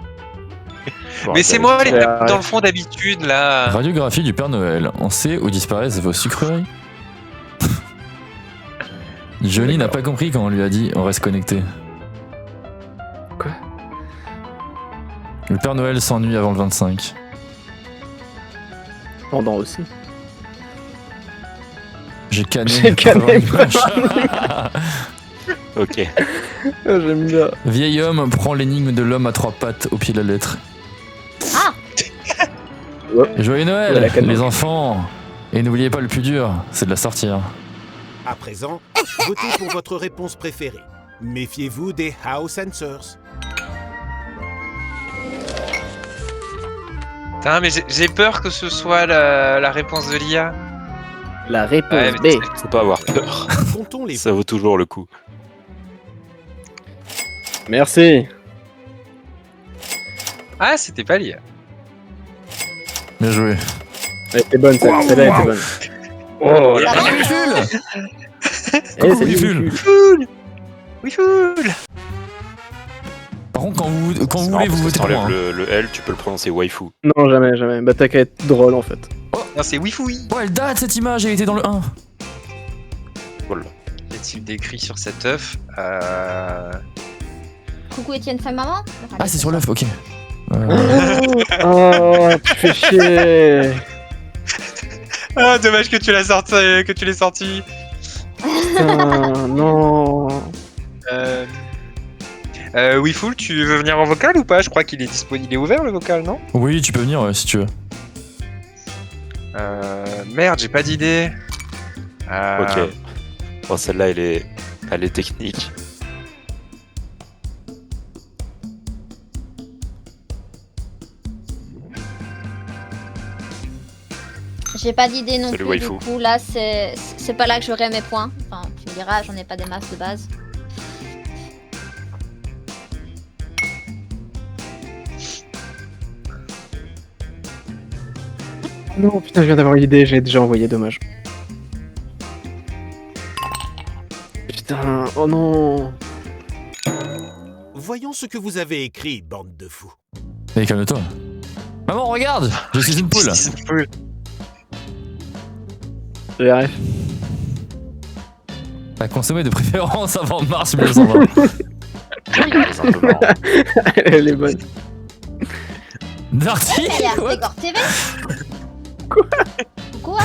Bon, Mais c'est bah, moi les Ouais, tapes ouais. dans le fond d'habitude là. Radiographie du Père Noël. On sait où disparaissent vos sucreries. Johnny n'a pas compris quand on lui a dit on reste connecté. Quoi? Le Père Noël s'ennuie avant le 25. Pendant aussi. J'ai canné. J'ai canné. Ok. J'aime bien. Vieil homme prend l'énigme de l'homme à trois pattes au pied de la lettre. Ah Joyeux Noël, Voilà, calme. les enfants. Et n'oubliez pas le plus dur, c'est de la sortir. À présent, votez pour votre réponse préférée. Méfiez-vous des house answers. Putain, mais j'ai peur que ce soit la réponse de l'IA. La réponse Ouais, B. mais Faut pas avoir peur. Comptons les Ça vaut toujours le coup. Merci. Ah, c'était pas l'IA. Bien joué. Elle était bonne, celle-là était bonne. Oh là. Ah, Biful. Eh, Coucou, salut, Biful. Biful. Oui, cool. Par contre, quand vous C'est voulez, marrant vous parce que votez si pour t'enlèves moi. Hein. le L, tu peux le prononcer waifu. Non, jamais, jamais. Bah t'as qu'à être drôle en fait. Non, c'est Wifoui. Oh, elle date cette image, elle était dans le 1. Voilà. Qu'est-il décrit sur cet œuf Coucou Étienne, sa maman. Ah, c'est sur l'œuf, ok. Oh, tu fais chier. Ah, dommage que tu l'as sorti. Que tu l'aies sorti. Putain, non. Wifoul, tu veux venir en vocal ou pas? Je crois qu'il est disponible. Il est ouvert le vocal, non? Oui, tu peux venir si tu veux. Merde, j'ai pas d'idée. Ok. Bon, celle-là, elle est technique. J'ai pas d'idée non Salut, plus, du waifu. coup là c'est pas là que j'aurai mes points. Enfin, tu me diras, j'en ai pas des masses de base. Non, putain, je viens d'avoir une idée, j'ai déjà envoyé, dommage. Putain, oh non. Voyons ce que vous avez écrit, bande de fous. Mais calme-toi. Maman, regarde, je suis une poule. J'ai rêve. T'as consommé de préférence avant mars 1920. C'est un peu marrant. Elle est bonne. Darty Il y a What Artegor TV. Quoi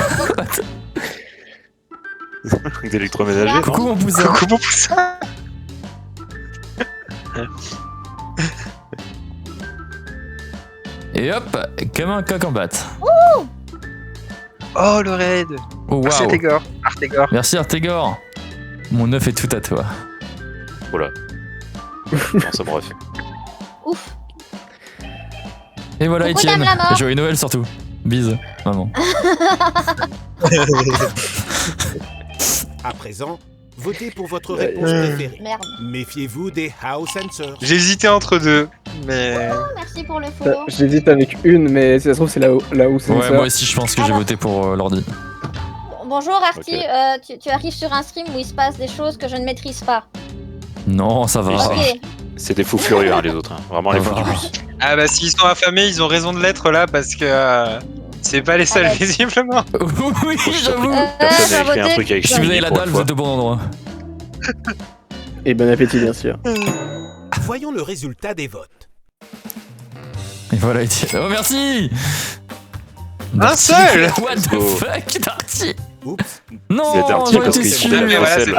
D'électroménager, non? Coucou mon poussin. Coucou mon poussin. Et hop, comme un coq en batte. Oh, le raid. Oh Merci waouh. Artegor. Artegor. Merci Artegor. Mon œuf est tout à toi. Voilà. Non, ça me refait. Ouf. Et voilà Coucou, Etienne. Dame la mort. Joyeux Noël surtout. Bise, maman. À présent, votez pour votre réponse préférée. Merde. Méfiez-vous des house answers. J'ai hésité entre deux, mais... Oh, merci pour le follow. J'hésite avec une, mais si ça se trouve, c'est là où c'est Ouais, ça. moi aussi je pense que j'ai voté pour l'ordi. Bonjour Arty, Ok. tu arrives sur un stream où il se passe des choses que je ne maîtrise pas. Non, ça va. Ok. C'est des fous furieux, hein, les autres. Hein. Vraiment les Ça fous va. du bus. Ah bah s'ils sont affamés, ils ont raison de l'être là, parce que... c'est pas les seuls, ouais. visiblement. Oui, j'avoue. Personne n'a t'as écrit un voté. truc avec Si vous avez Chimie la pour dalle, une vous fois. êtes au bon endroit. Et bon appétit, bien sûr. Voyons le résultat des votes. Et voilà Etienne. Oh merci. Un seul. What Let's the go. fuck, Darty. Oups. Non, C'est Darty j'en parce étais qu'il sûr. fondait Mais voilà, vaisselle.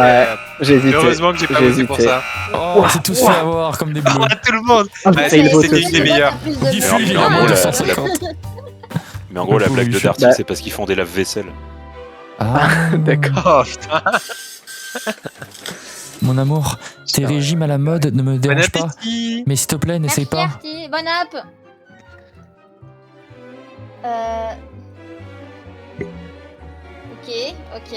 c'est... J'ai hésité. Heureusement que j'ai pas J'ai voté pour hésité. ça. Oh, on s'est tous fait avoir comme des bleus. Ah, tout le monde. Ah, Bah, j'ai failli le voter c'était une aussi. des meilleures. Gifu, il est Mais en en gros, moins la- 250. Mais en gros, la Le blague de pauvre Darty, Bah. c'est parce qu'ils font des lave-vaisselle. Ah, D'accord. Oh putain. mon amour, tes régimes à la mode ne me Bon dérangent pas. appétit. Mais s'il te plaît, n'essaye Merci pas. Arty, bon app. Ok.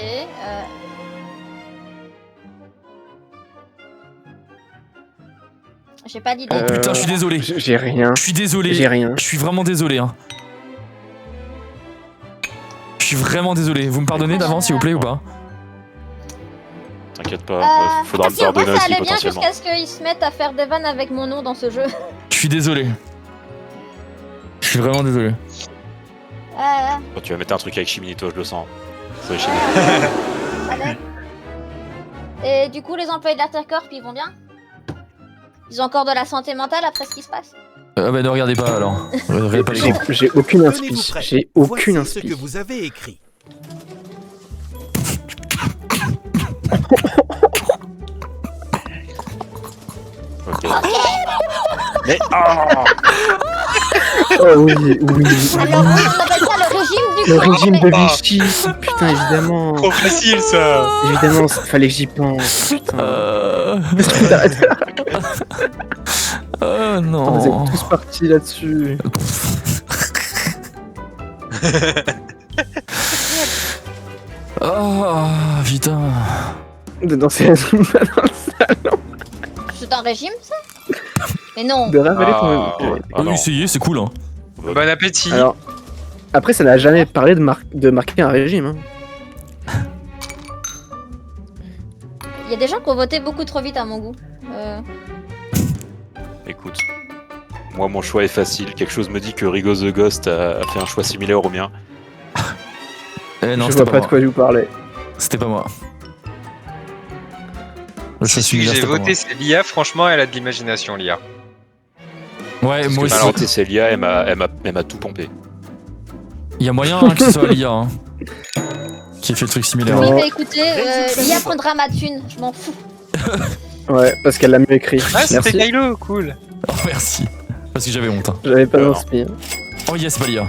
J'ai pas d'idée. Oh putain, je suis désolé. J'ai rien. Je suis désolé. J'ai rien. Je suis vraiment désolé. Hein. Je suis vraiment désolé. Vous me pardonnez d'avance, s'il vous plaît, ou pas? T'inquiète pas, faudra le si, moi, pardonner ça aussi allait bien potentiellement. jusqu'à ce qu'ils se mettent à faire des vannes avec mon nom dans ce jeu. Je suis désolé. Je suis vraiment désolé. Oh, tu vas mettre un truc avec Chimini, toi, je le sens. C'est Chimini. Allez. Et du coup, les employés de l'Artercorp, ils vont bien? Ils ont encore de la santé mentale après ce qui se passe? Ah bah ne regardez pas alors. Regardez pas les grands. J'ai aucune Tenez-vous inspi. prêts. J'ai aucune Voici ce inspi. que vous avez écrit. Ok. Mais oh oui, oui. Alors, oui, on appelle ça le régime du Le camp, régime mais- de Vichy. Putain, évidemment. Trop facile ça. Évidemment, fallait que j'y pense. Putain. Oh Vous non. êtes tous partis là-dessus. Oh putain. De danser dans le salon. C'est un régime, ça? Mais non. De ravaler ton Ah, même. ah non. Essayez, c'est cool hein. Bon appétit. Alors, après, ça n'a jamais parlé de marquer un régime. Hein. Il y a des gens qui ont voté beaucoup trop vite à mon goût. Écoute, moi mon choix est facile. Quelque chose me dit que Rigo the Ghost a fait un choix similaire au mien. Eh non, Je c'était vois pas de moi. quoi vous parlez. C'était pas moi. Le choix Si celui que similaire, j'ai c'était pas voté c'est l'IA, franchement elle a de l'imagination l'IA. moi. Ouais, moi aussi. Alors Célia, elle m'a tout pompé. Il y a moyen hein, que ce soit l'IA hein, qui ait fait le truc similaire. Oui, Non. bah écoutez, l'IA prendra ma thune, je m'en fous. Ouais, parce qu'elle l'a mieux écrit. Ah c'était Merci. Kylo, cool. Oh, merci. Parce que j'avais honte. Hein. J'avais pas Non. d'inspi. Oh yes, Balia. Ouais,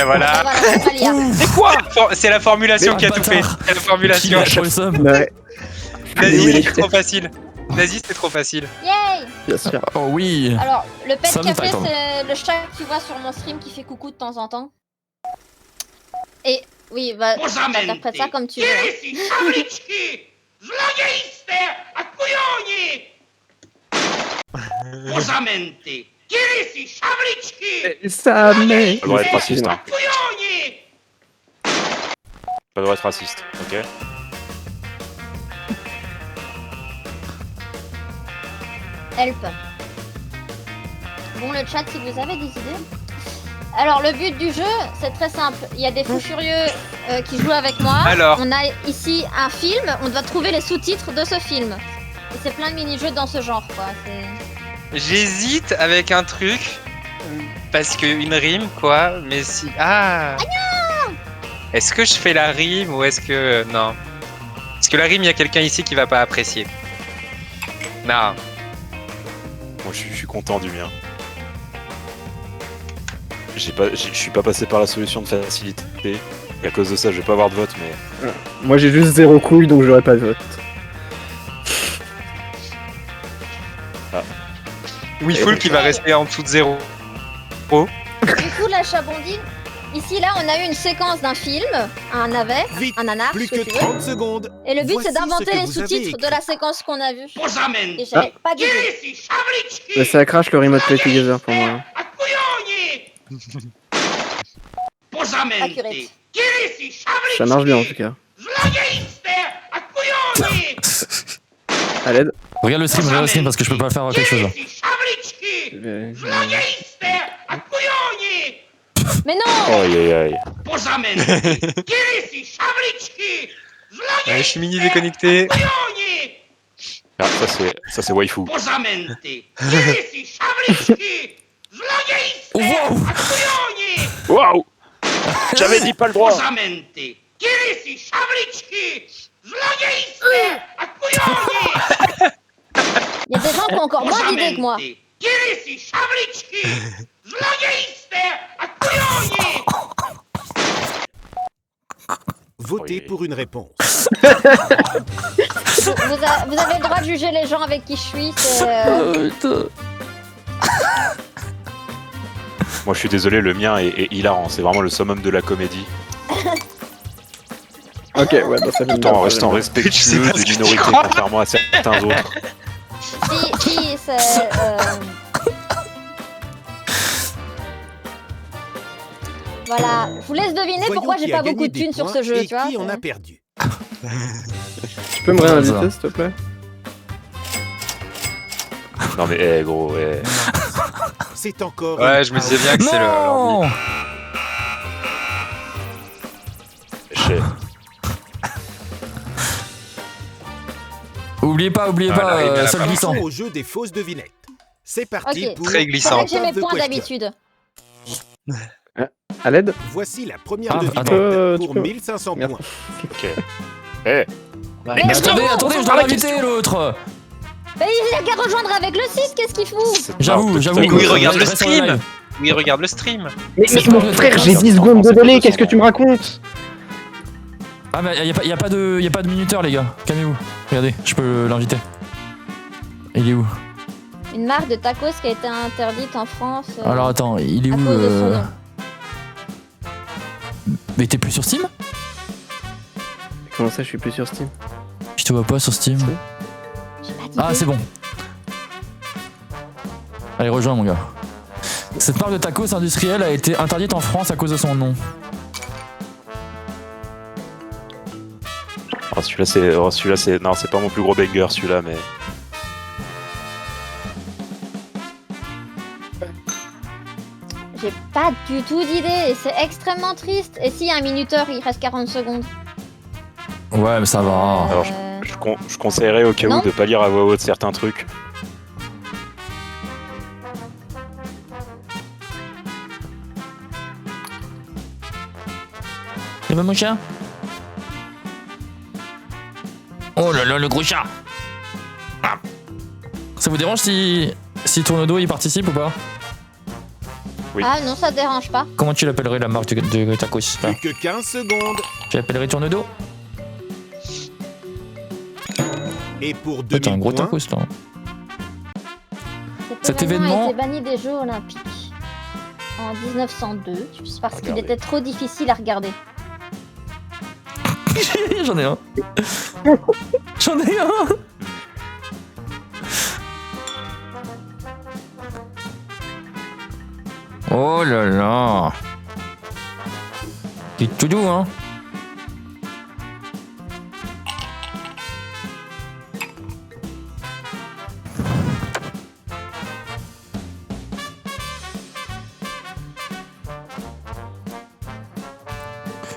voilà. Voilà, pas lire. C'est quoi C'est la formulation Mais qui a tout fait. bâtard. C'est la formulation. Qui l'a le seum. Ouais, Nazi, Oui. c'est trop facile. Nazi, c'est trop facile. Yay! bien sûr. Oh oui. Alors, le pet Ça me café, titan. c'est le chat que tu vois sur mon stream qui fait coucou de temps en temps. Et oui, bah, t'interprètes ça comme tu veux. hein. Ça mais. Pas le droit d'être raciste, hein. Pas le droit d'être raciste, ok? Help. Bon, le chat, si vous avez des idées. Alors, le but du jeu, c'est très simple. Il y a des fous furieux qui jouent avec moi. Alors. On a ici un film. On doit trouver les sous-titres de ce film. Et c'est plein de mini-jeux dans ce genre, quoi. J'hésite avec un truc. Parce qu'une rime, quoi. Mais si. Ah Est-ce que je fais la rime ou est-ce que. Non. Parce que la rime, il y a quelqu'un ici qui va pas apprécier. Non. Moi, je suis content du mien. Je suis pas passé par la solution de facilité. Et à cause de ça, je vais pas avoir de vote, mais. Moi j'ai juste 0 couilles donc j'aurais pas de vote. Weeful qui va rester en dessous de 0. Du coup, la Chabondi, ici, là, on a eu une séquence d'un film, un navet, Vite, un nanar, plus ce que que tu veux. 30 secondes. Et le but, Voici c'est d'inventer ce que les vous avez sous-titres écrit. de la séquence qu'on a vue. Et j'avais pas d'idée. Bah, ça crache le remote play together pour moi. Accurate. Ça marche bien en tout cas. À l'aide. Regarde le stream parce que je peux pas faire quelque chose là. Mais non! Aïe aïe aïe. Ouais, je suis mini déconnecté. Ah, ça c'est waifu. Oh, wow. Waouh! J'avais dit pas le droit! Il y a des gens qui ont encore moins d'idées que moi. Votez Oui. pour une réponse. Vous avez le droit de juger les gens avec qui je suis. C'est, Oh, putain. Moi je suis désolé, le mien est hilarant. C'est vraiment le summum de la comédie. Ok, ouais, bah ça Tout en restant Je sais respectueux pas des ce que tu minorités crois. contrairement à certains autres. si, c'est. Voilà, je vous laisse deviner Voyons pourquoi qui j'ai a pas gagné beaucoup de des thunes sur points ce jeu, et tu vois. qui en a perdu. Tu peux me réinviter s'il te plaît? Non mais gros, C'est encore. Ouais, une je me disais bien que c'est le. Non. j'ai- Oubliez pas, Voilà, et bien, sol la glissant. Passons au jeu des fausses devinettes. C'est parti Ok. pour. Très C'est glissant. vrai que j'ai mes The points question. d'habitude. À l'aide? Voici la première Ah, devinette attends. pour Tu peux- 1500 Merde. points. Ok. Mais Mais attendez, je dois la l'inviter l'autre. Mais il a qu'à rejoindre avec le site, qu'est-ce qu'il fout? J'avoue. Oui, regarde le Reste sur stream. live. Oui, regarde le stream. Mais mon frère, j'ai 10 secondes de délai, qu'est-ce que tu me racontes? Ah mais y a pas de minuteur les gars. Calmez-vous. Regardez, je peux l'inviter. Il est où? Une marque de tacos qui a été interdite en France Alors attends, il est à où cause de son nom. Mais t'es plus sur Steam? Comment ça, je suis plus sur Steam? Je te vois pas sur Steam. J'ai pas d'idée. Ah c'est bon. Allez rejoins mon gars. Cette marque de tacos industrielle a été interdite en France à cause de son nom. Oh, celui-là c'est. Non, c'est pas mon plus gros banger celui-là, mais. J'ai pas du tout d'idée et c'est extrêmement triste. Et s'il y a un minuteur, il reste 40 secondes. Ouais mais ça va. Alors, Je conseillerais au cas Non. où de pas lire à voix haute certains trucs. C'est pas mon chat? Oh là là, le gros chat! Ça vous dérange si Tournedo il participe ou pas? Oui. Ah non, ça te dérange pas. Comment tu l'appellerais la marque de tacos là? Plus que 15 secondes. Tu l'appellerais tourne-dos? Et pour Ouais, t'as un 2000 gros points, tacos là. Cet Cet événement- événement a été banni des Jeux Olympiques en 1902, juste parce qu'il Regardez. était trop difficile à regarder. J'en ai un. J'en ai un. Oh là là. C'est tout doux, hein.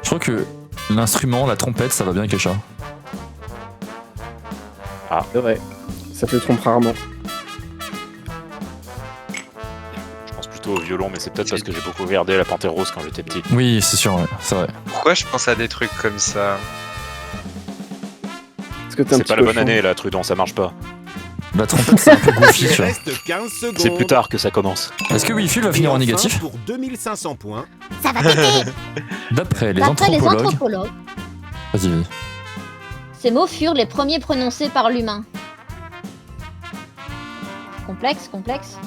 Je crois que l'instrument, la trompette, ça va bien avec les chats. C'est vrai. Ça te trompe rarement. Je pense plutôt au violon, mais c'est peut-être parce que j'ai beaucoup regardé La Panthère Rose quand j'étais petit. Oui, c'est sûr, ouais, c'est vrai. Pourquoi je pense à des trucs comme ça? Est-ce que t'es un C'est petit pas la bonne cochon année là, Trudon, ça marche pas. La trompette, c'est un peu goofy, il tu vois. reste 15 secondes. C'est plus tard que ça commence. Est-ce que Wi-Fi va Et finir en enfin, négatif? pour 2500 points, Ça va péter. D'après les D'après les anthropologues. anthropologues, Vas-y, vas-y. ces mots furent les premiers prononcés par l'humain. Complexe, complexe.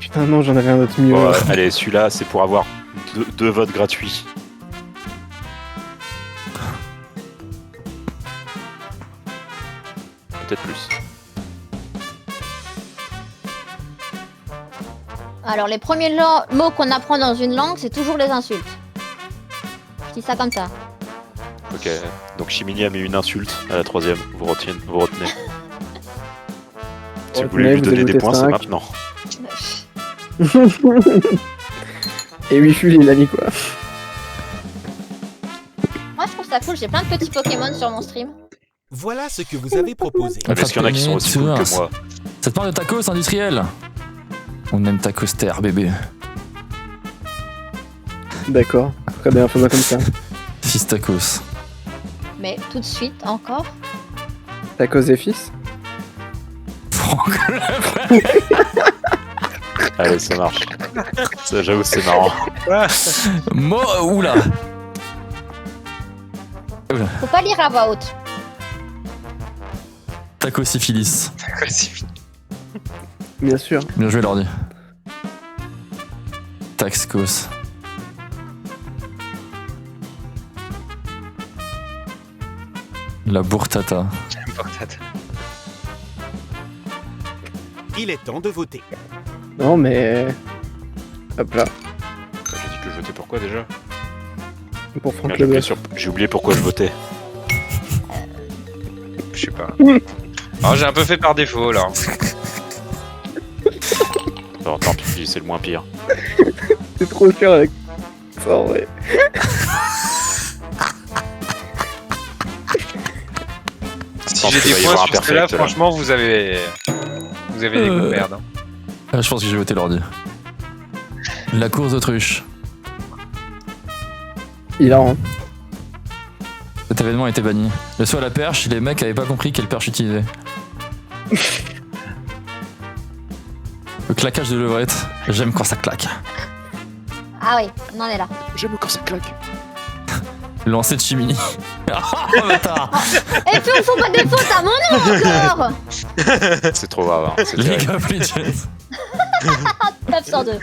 Putain, non, j'en avais un autre mieux. Bon, allez, celui-là, c'est pour avoir deux votes gratuits. Peut-être plus. Alors, les premiers mots qu'on apprend dans une langue, c'est toujours les insultes. Je dis ça comme ça. Ok, donc Chimini a mis une insulte à la troisième. Vous retenez. Si vous Retenez, voulez lui vous donner avez des voté points, c'est 5. maintenant. Et Wi-Fi, il a mis quoi? Moi, je trouve ça cool. J'ai plein de petits Pokémon sur mon stream. voilà ce que vous avez proposé. Ah, parce qu'il y en a qui sont aussi cool que moi. Cette part de tacos industriel. On aime tacos terre, bébé. D'accord. Très bien, fais-moi comme ça. Fils tacos. Mais tout de suite, encore. Tacos et fils? Franck. Allez, ça marche. Ça, j'avoue, c'est marrant. Oula. Faut pas lire à voix haute. Tacos syphilis. Bien sûr. Bien joué, l'ordi. Taxcos. La bourtata. Il est temps de voter. Non, mais. Hop là. J'ai dit que je votais pourquoi déjà? Pour Franck J'ai oublié, Leboeuf. j'ai oublié pourquoi je votais. Je sais pas. Alors j'ai un peu fait par défaut là. Alors, tant pis, c'est le moins pire. C'est trop cher avec ça en vrai. Si pense j'ai qu'il va des y points avoir un sur celle-là, perfect, là. franchement vous avez des goûts de merde. Hein. Ah, je pense que j'ai voté l'ordi. La course d'autruche. Hilarant. Cet événement a été banni. Le saut à la perche, les mecs avaient pas compris quelle perche utiliser. Le claquage de levrette. J'aime quand ça claque. Ah oui, on en est là. J'aime quand ça claque. Le lancer de Chimini. Oh bâtard. Et puis on faut pas des fautes à mon nom encore. C'est trop grave. Hein. C'est League terrible. of Legends. 902.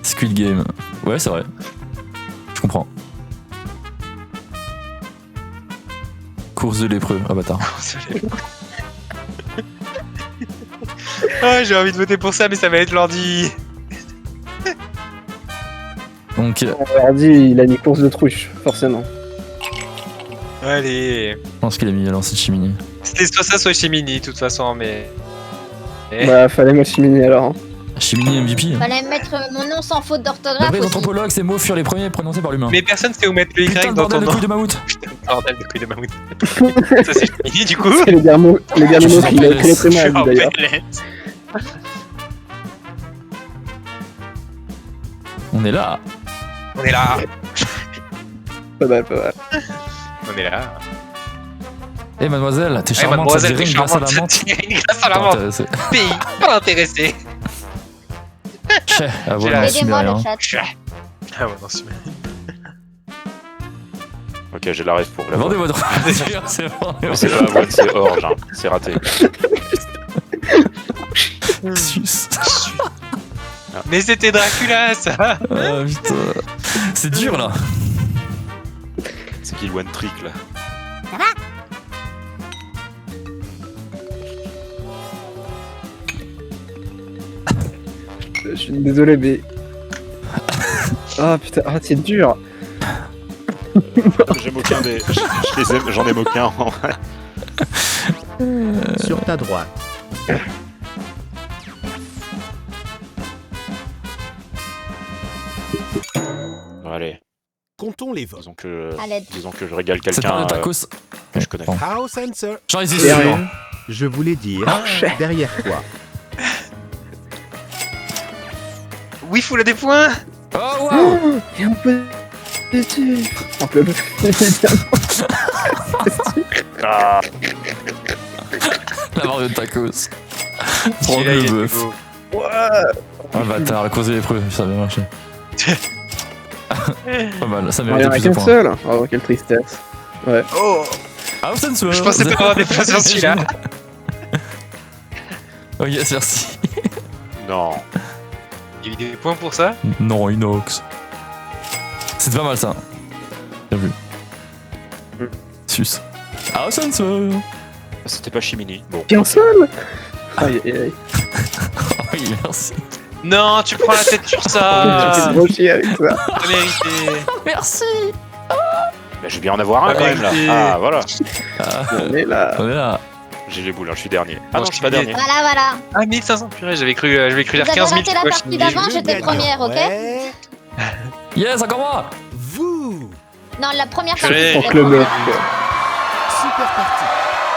Squid Game. Ouais, c'est vrai. Je comprends. Course de lépreux. Ah bâtard. Ah, j'ai envie de voter pour ça, mais ça va être l'ordi. Donc, On leur dit, il a mis course de truche, forcément. Allez. je pense qu'il a mis le lancer de Chimini. C'était soit ça, soit Chimini, de toute façon, mais. Bah, fallait mettre Chimini alors. Hein. Chimini MVP. Fallait mettre mon nom sans faute d'orthographe D'après les aussi. anthropologues, ces mots furent les premiers prononcés par l'humain. Mais personne sait où mettre le Y Putain de dans ton bordel de nom. couilles de mammouth. Putain de bordel de couilles de mammouth. Ça, c'est Chimini, du coup. C'est les derniers mots qu'il a suis écrit les Je suis prénoms en d'ailleurs. PLS. On est là. On est là. Pas mal, pas mal. On est là. Eh mademoiselle, t'es Eh, charmante, ça mademoiselle, dirait t'es une glace à la charmante, menthe. ça dirait une glace à la Pas menthe. intéressé. Pays, pas intéressé. Tchè, ah voilà, la- on s'y met Aidez-moi le rien. chat. Ah ouais, non, c'est bien. Ok, j'ai la rêve pour la Vendez voix. votre c'est bon. Mais c'est pas Avoine, c'est Orge, hein. C'est raté. Sus. Mais c'était Dracula, ça. Ah putain. C'est dur là. C'est qui le one trick là? Je suis désolé, mais. Ah putain, ah, c'est dur. J'aime aucun des. Je les aime, j'en aime aucun. Sur ta droite. Allez, Comptons les votes. À l'aide. disons que je régale Cette part quelqu'un de tacos. que je connais. Bon. House answer. J'en ai Et sûr. rien. Je voulais dire derrière toi. Oui, faut la des points. Oh waouh. Et on peut. On peut. Ah, La barre de tacos. Prends Celui-là, il le est bœuf. beau. Ah bâtard, la cause des preuves, ça a bien marché. Pas mal, ça Il y en mérite a plus de qu'un points. seul. Oh, quelle tristesse. Ouais. Oh, Ah, vous êtes sûr. je pensais pas avoir des points sur celui-là. Oh yes, merci. non. Il y a eu des points pour ça. Non, Inox. C'était pas mal ça. Bien vu. Sus. Ah, sensor. C'était pas Chimini. Bon. Qu'un seul. Aïe aïe aïe. Oui, merci. Non, tu prends la tête sur Tu ça. fais trop chier avec ça. Pas mérité. Merci. Bah, je vais bien en avoir un Ah, quand même là. mais- Ah, voilà. On est là. On est là. J'ai les boules, hein, je suis dernier. Ah Bon, non, je je suis pas suis dernier. Voilà, voilà. Ah, 1500, purée, j'avais cru dire Vous avez 15 000. raté la tu vois, partie je d'avant, suis- j'étais première, ok? Ouais. Yes, encore moi. Vous. Non, la première Je partie. vais- Pour c'était que le moi. bœuf. Super partie.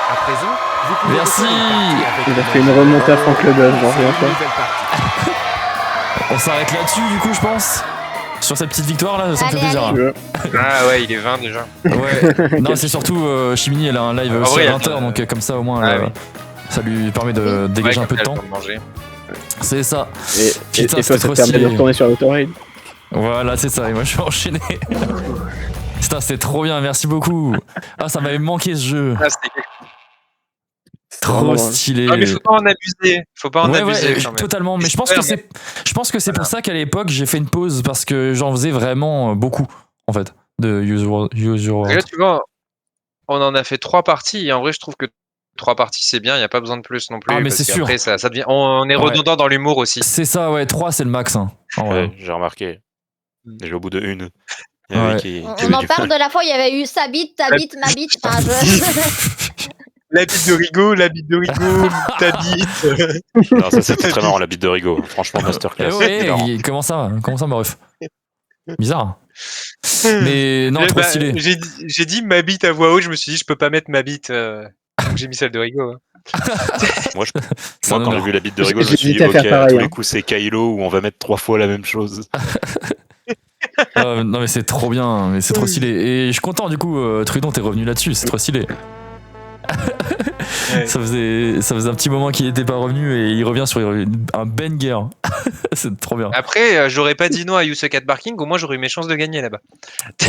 À présent, vous pouvez Merci. refaire une partie avec Il a le fait une même remontée à score. Franck Leboeuf, j'en reviens Une pas. nouvelle partie. On s'arrête là-dessus, du coup, je pense. Sur cette petite victoire là, ça me fait Allez, plaisir. Tu veux. Ah ouais, il est 20 déjà. Ouais. Non, c'est surtout Chimini, elle a un live En aussi vrai, à elle- 20h, donc comme ça au moins, Ah oui. ça lui permet de dégager Ouais, un peu de comme temps. ça, elle a le temps de manger. C'est ça. Et Putain, toi, c'était ça trop te permet de stylé. retourner sur l'autoride. Voilà, c'est ça, et moi je vais enchaîner. Putain, c'était trop bien, merci beaucoup. Ah, ça m'avait manqué ce jeu. Ah, c'était- Trop stylé. Ah, mais faut pas en abuser. Faut pas en Ouais, abuser ouais, quand même. totalement. Mais je pense que c'est pour ça qu'à l'époque j'ai fait une pause parce que j'en faisais vraiment beaucoup en fait de Use Your Et là, World. tu vois, on en a fait 3 parties et en vrai, je trouve que 3 parties c'est bien. Il y a pas besoin de plus non plus. Ah, mais parce c'est qu'après, sûr. ça devient. On est Ouais. redondant dans l'humour aussi. C'est ça, ouais. 3 c'est le max. Hein. En vrai. Ouais, j'ai remarqué. Déjà au bout de une. Il y Ouais. avait qui On avait en du parle mal. de la fois, il y avait eu sa bite, ta bite, ma bite. Enfin, je... La bite de Rigaud, la bite de Rigaud, ta bite. Non, ça c'était très marrant la bite de Rigaud. Franchement, Eh masterclass. ouais, Énorme. comment ça, ma ref? Bizarre. Mais non, Eh trop bah, stylé. j'ai dit ma bite à voix haute. Je me suis dit, je peux pas mettre ma bite. Donc j'ai mis celle de Rigaud. hein. Moi, C'est un quand j'ai honneur. vu la bite de Rigaud, je me J'ai suis dit, hésité à faire ok, à pareil, tous hein. les coups, c'est Kylo où on va mettre 3 fois la même chose. Non mais c'est trop bien, mais c'est trop stylé. Et je suis content du coup, Trudon t'es revenu là-dessus, c'est trop stylé. Ouais. ça faisait un petit moment qu'il était pas revenu et il revient sur un banger. C'est trop bien. Après, j'aurais pas dit non à You Suck at Barking. Au moins, j'aurais eu mes chances de gagner là-bas.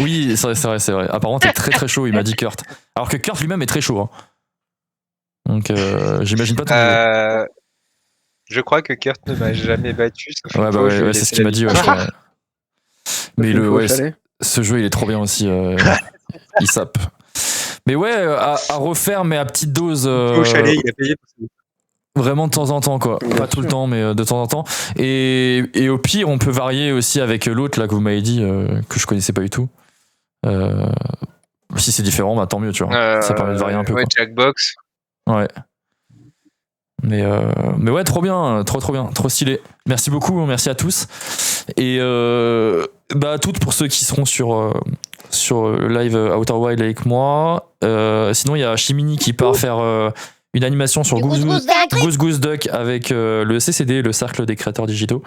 Oui, c'est vrai. Apparemment t'es très très chaud, il m'a dit Kurt. Alors que Kurt lui-même est très chaud. Hein. Donc j'imagine pas ton niveau. Je crois que Kurt ne m'a jamais battu. sauf une Ouais, bah fois où je lui ai ouais, c'est laissé ce qu'il la m'a dit. bite. Ouais, c'est vrai. Mais Une fois au ouais, chalet. ce jeu il est trop bien aussi. Il sape. Mais ouais, à refaire, mais à petite dose. Au chalet, il a payé. Vraiment de temps en temps, quoi. Bien Pas tout le sûr. temps, mais de temps en temps. Et au pire, on peut varier aussi avec l'autre, là, que vous m'avez dit, que je connaissais pas du tout. Si c'est différent, bah tant mieux, tu vois. Ça permet de varier un peu. Ouais, Quoi. Jackbox. Ouais. Mais ouais, trop bien, trop bien, trop stylé. Merci beaucoup, merci à tous. Et bah à toutes pour ceux qui seront sur le live Outer Wild avec moi. Sinon, il y a Chimini qui part faire une animation sur Du Goose Goose Duck avec le CCD, le Cercle des créateurs digitaux.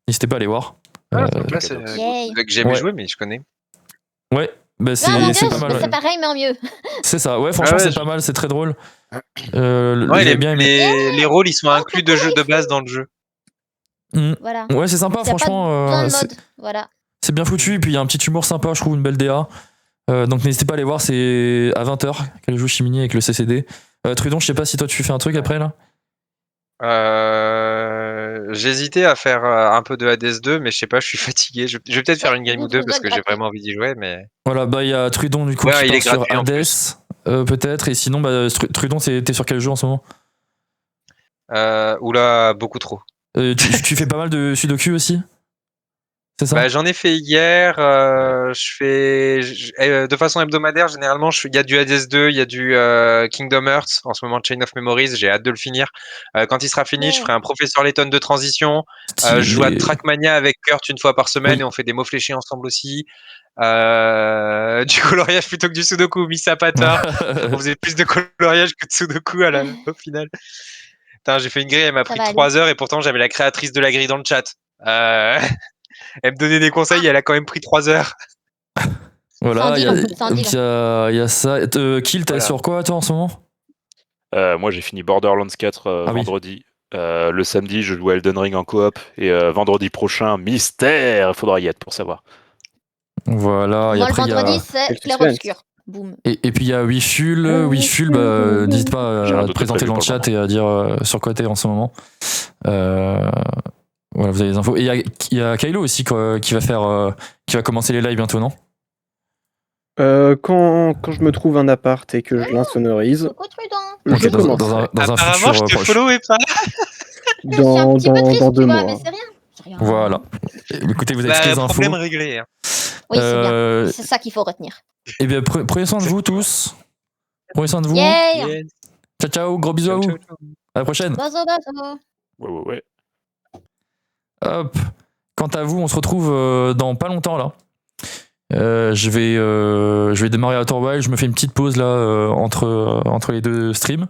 N'hésitez pas à aller voir. Ah, donc là, c'est Yay. que j'ai jamais Ouais. joué, mais je connais. Ouais, Bah, Ah mon dieu, c'est pas mal. c'est Ouais. pareil, mais en mieux. C'est ça, ouais, franchement, Ouais, c'est pas mal, c'est très drôle. Ouais, J'ai bien aimé. les rôles, ils sont inclus de jeu de base dans le jeu. Voilà. Ouais, c'est sympa, Il y a pas franchement. besoin de C'est mode. Voilà. c'est bien foutu, et puis il y a un petit humour sympa, je trouve, une belle DA. Donc n'hésitez pas à aller voir, c'est à 20h qu'elle joue Chimini avec le CCD. Trudon, je sais pas si toi tu fais un truc après là. J'hésitais à faire un peu de Hades 2, mais je sais pas, je suis fatigué. Je vais peut-être faire une game ou deux parce que j'ai vraiment envie d'y jouer, mais. Voilà, bah il y a Trudon du coup Ouais, qui il part est sur gratuit en Hades, plus. peut-être, et sinon, bah, Trudon, t'es sur quel jeu en ce moment? Oula, beaucoup trop. Tu fais pas mal de Sudoku aussi? C'est ça? Bah, j'en ai fait hier. De façon hebdomadaire, généralement, il y a du Hades 2, il y a du Kingdom Hearts. En ce moment, Chain of Memories, j'ai hâte de le finir. Quand il sera fini, je ferai un Professeur Layton de transition. Je joue à Trackmania avec Kurt une fois par semaine et on fait des mots fléchés ensemble aussi. Du coloriage plutôt que du Sudoku, mis ça pas tard. On faisait plus de coloriage que de Sudoku au final. Putain, j'ai fait une grille, elle m'a pris 3 heures et pourtant j'avais la créatrice de la grille dans le chat. Elle me donnait des conseils, elle a quand même pris 3 heures. Voilà, il y a ça. Kill, t'es Voilà. sur quoi toi en ce moment? Moi, j'ai fini Borderlands 4 vendredi. Le samedi, je joue à Elden Ring en coop. Et vendredi prochain, mystère. Il faudra y être pour savoir. Voilà. Moi, le vendredi, c'est Clair Obscur. Boum. Et puis il y a Wiful. Wiful, bah, n'hésite pas à te présenter dans le chat et à dire sur quoi t'es en ce moment. Voilà, vous avez les infos. Et il y a Kylo aussi quoi, qui va commencer les lives bientôt, non? Quand je me trouve un appart et que je l'insonorise, je commence. Dans un Apparemment, futur je te proche. follow et pas. Dans 2 mois. Mais c'est rien. Voilà. Écoutez, vous avez toutes les infos. Problème réglé. Hein. Oui, c'est bien. C'est ça qu'il faut retenir. Eh bien, prenez soin de vous tous. Prenez soin de vous. Yeah. Ciao, ciao. Gros bisous à vous. À la prochaine. Bazo. Ouais. Hop. Quant à vous, on se retrouve dans pas longtemps là. Je vais démarrer Outer Wild. Je me fais une petite pause là entre les deux streams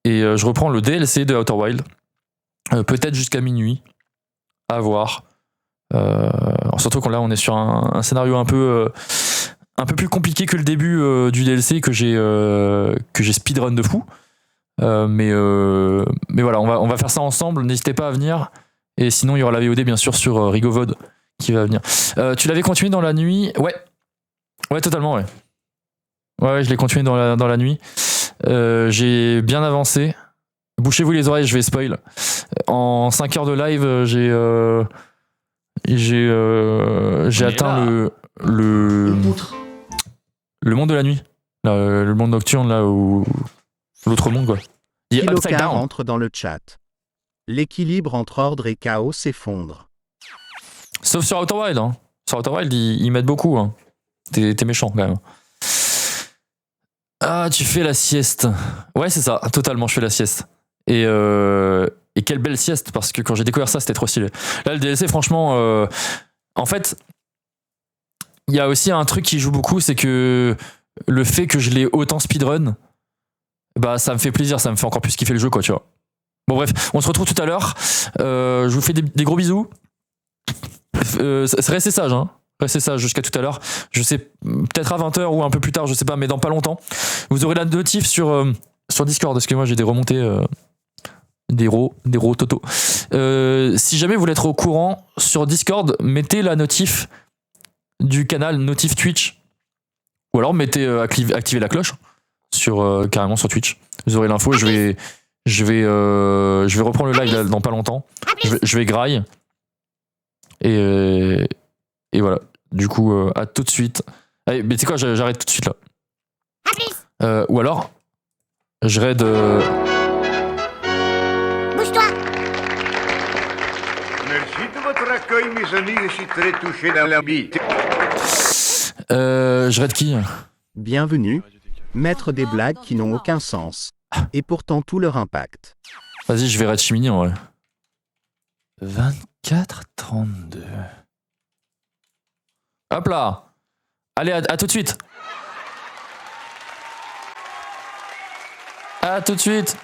et je reprends le DLC de Outer Wild. Peut-être jusqu'à minuit. À voir. Surtout quand là on est sur un scénario un peu plus compliqué que le début du DLC que j'ai speedrun de fou. Mais voilà, on va faire ça ensemble. N'hésitez pas à venir. Et sinon, il y aura la VOD bien sûr sur Rigovod qui va venir. Tu l'avais continué dans la nuit? Ouais, totalement, ouais. Ouais, je l'ai continué dans la nuit. J'ai bien avancé. Bouchez-vous les oreilles, je vais spoil. En 5 heures de live, j'ai atteint le monde de la nuit. Le monde nocturne, là, où l'autre monde, quoi. Il y a Upside Kilocar Down. entre dans le chat. L'équilibre entre ordre et chaos s'effondre. Sauf sur Outer Wild, hein. Sur Outer Wild, ils m'aident beaucoup, hein. T'es méchant, quand même. Ah, tu fais la sieste. Ouais, c'est ça, totalement, je fais la sieste. Et quelle belle sieste, parce que quand j'ai découvert ça, c'était trop stylé. Là, le DLC, franchement, en fait, il y a aussi un truc qui joue beaucoup, c'est que le fait que je l'ai autant speedrun, bah, ça me fait plaisir, ça me fait encore plus kiffer le jeu, quoi, tu vois. Bon, bref, on se retrouve tout à l'heure. Je vous fais des gros bisous. Restez sage, hein. Restez sage jusqu'à tout à l'heure. Je sais, peut-être à 20h ou un peu plus tard, je sais pas, mais dans pas longtemps. Vous aurez la notif sur Discord, parce que moi j'ai des remontées. Des rots Toto. Si jamais vous voulez être au courant, sur Discord, mettez la notif du canal notif Twitch. Ou alors activez la cloche carrément sur Twitch. Vous aurez l'info. Je vais reprendre le live là, dans pas longtemps. Je vais graille. Et voilà. Du coup, à tout de suite. Allez, mais tu sais quoi, j'arrête tout de suite là. Ou alors, je raid. Bouge-toi. Merci de votre accueil, mes amis. Je suis très touché dans la bite. Je raid qui? Bienvenue. Mettre des blagues qui n'ont aucun sens. Et pourtant tout leur impact. Vas-y, je vais raid Chimini en vrai. 24-32. Hop là. Allez, à tout de suite. À tout de suite.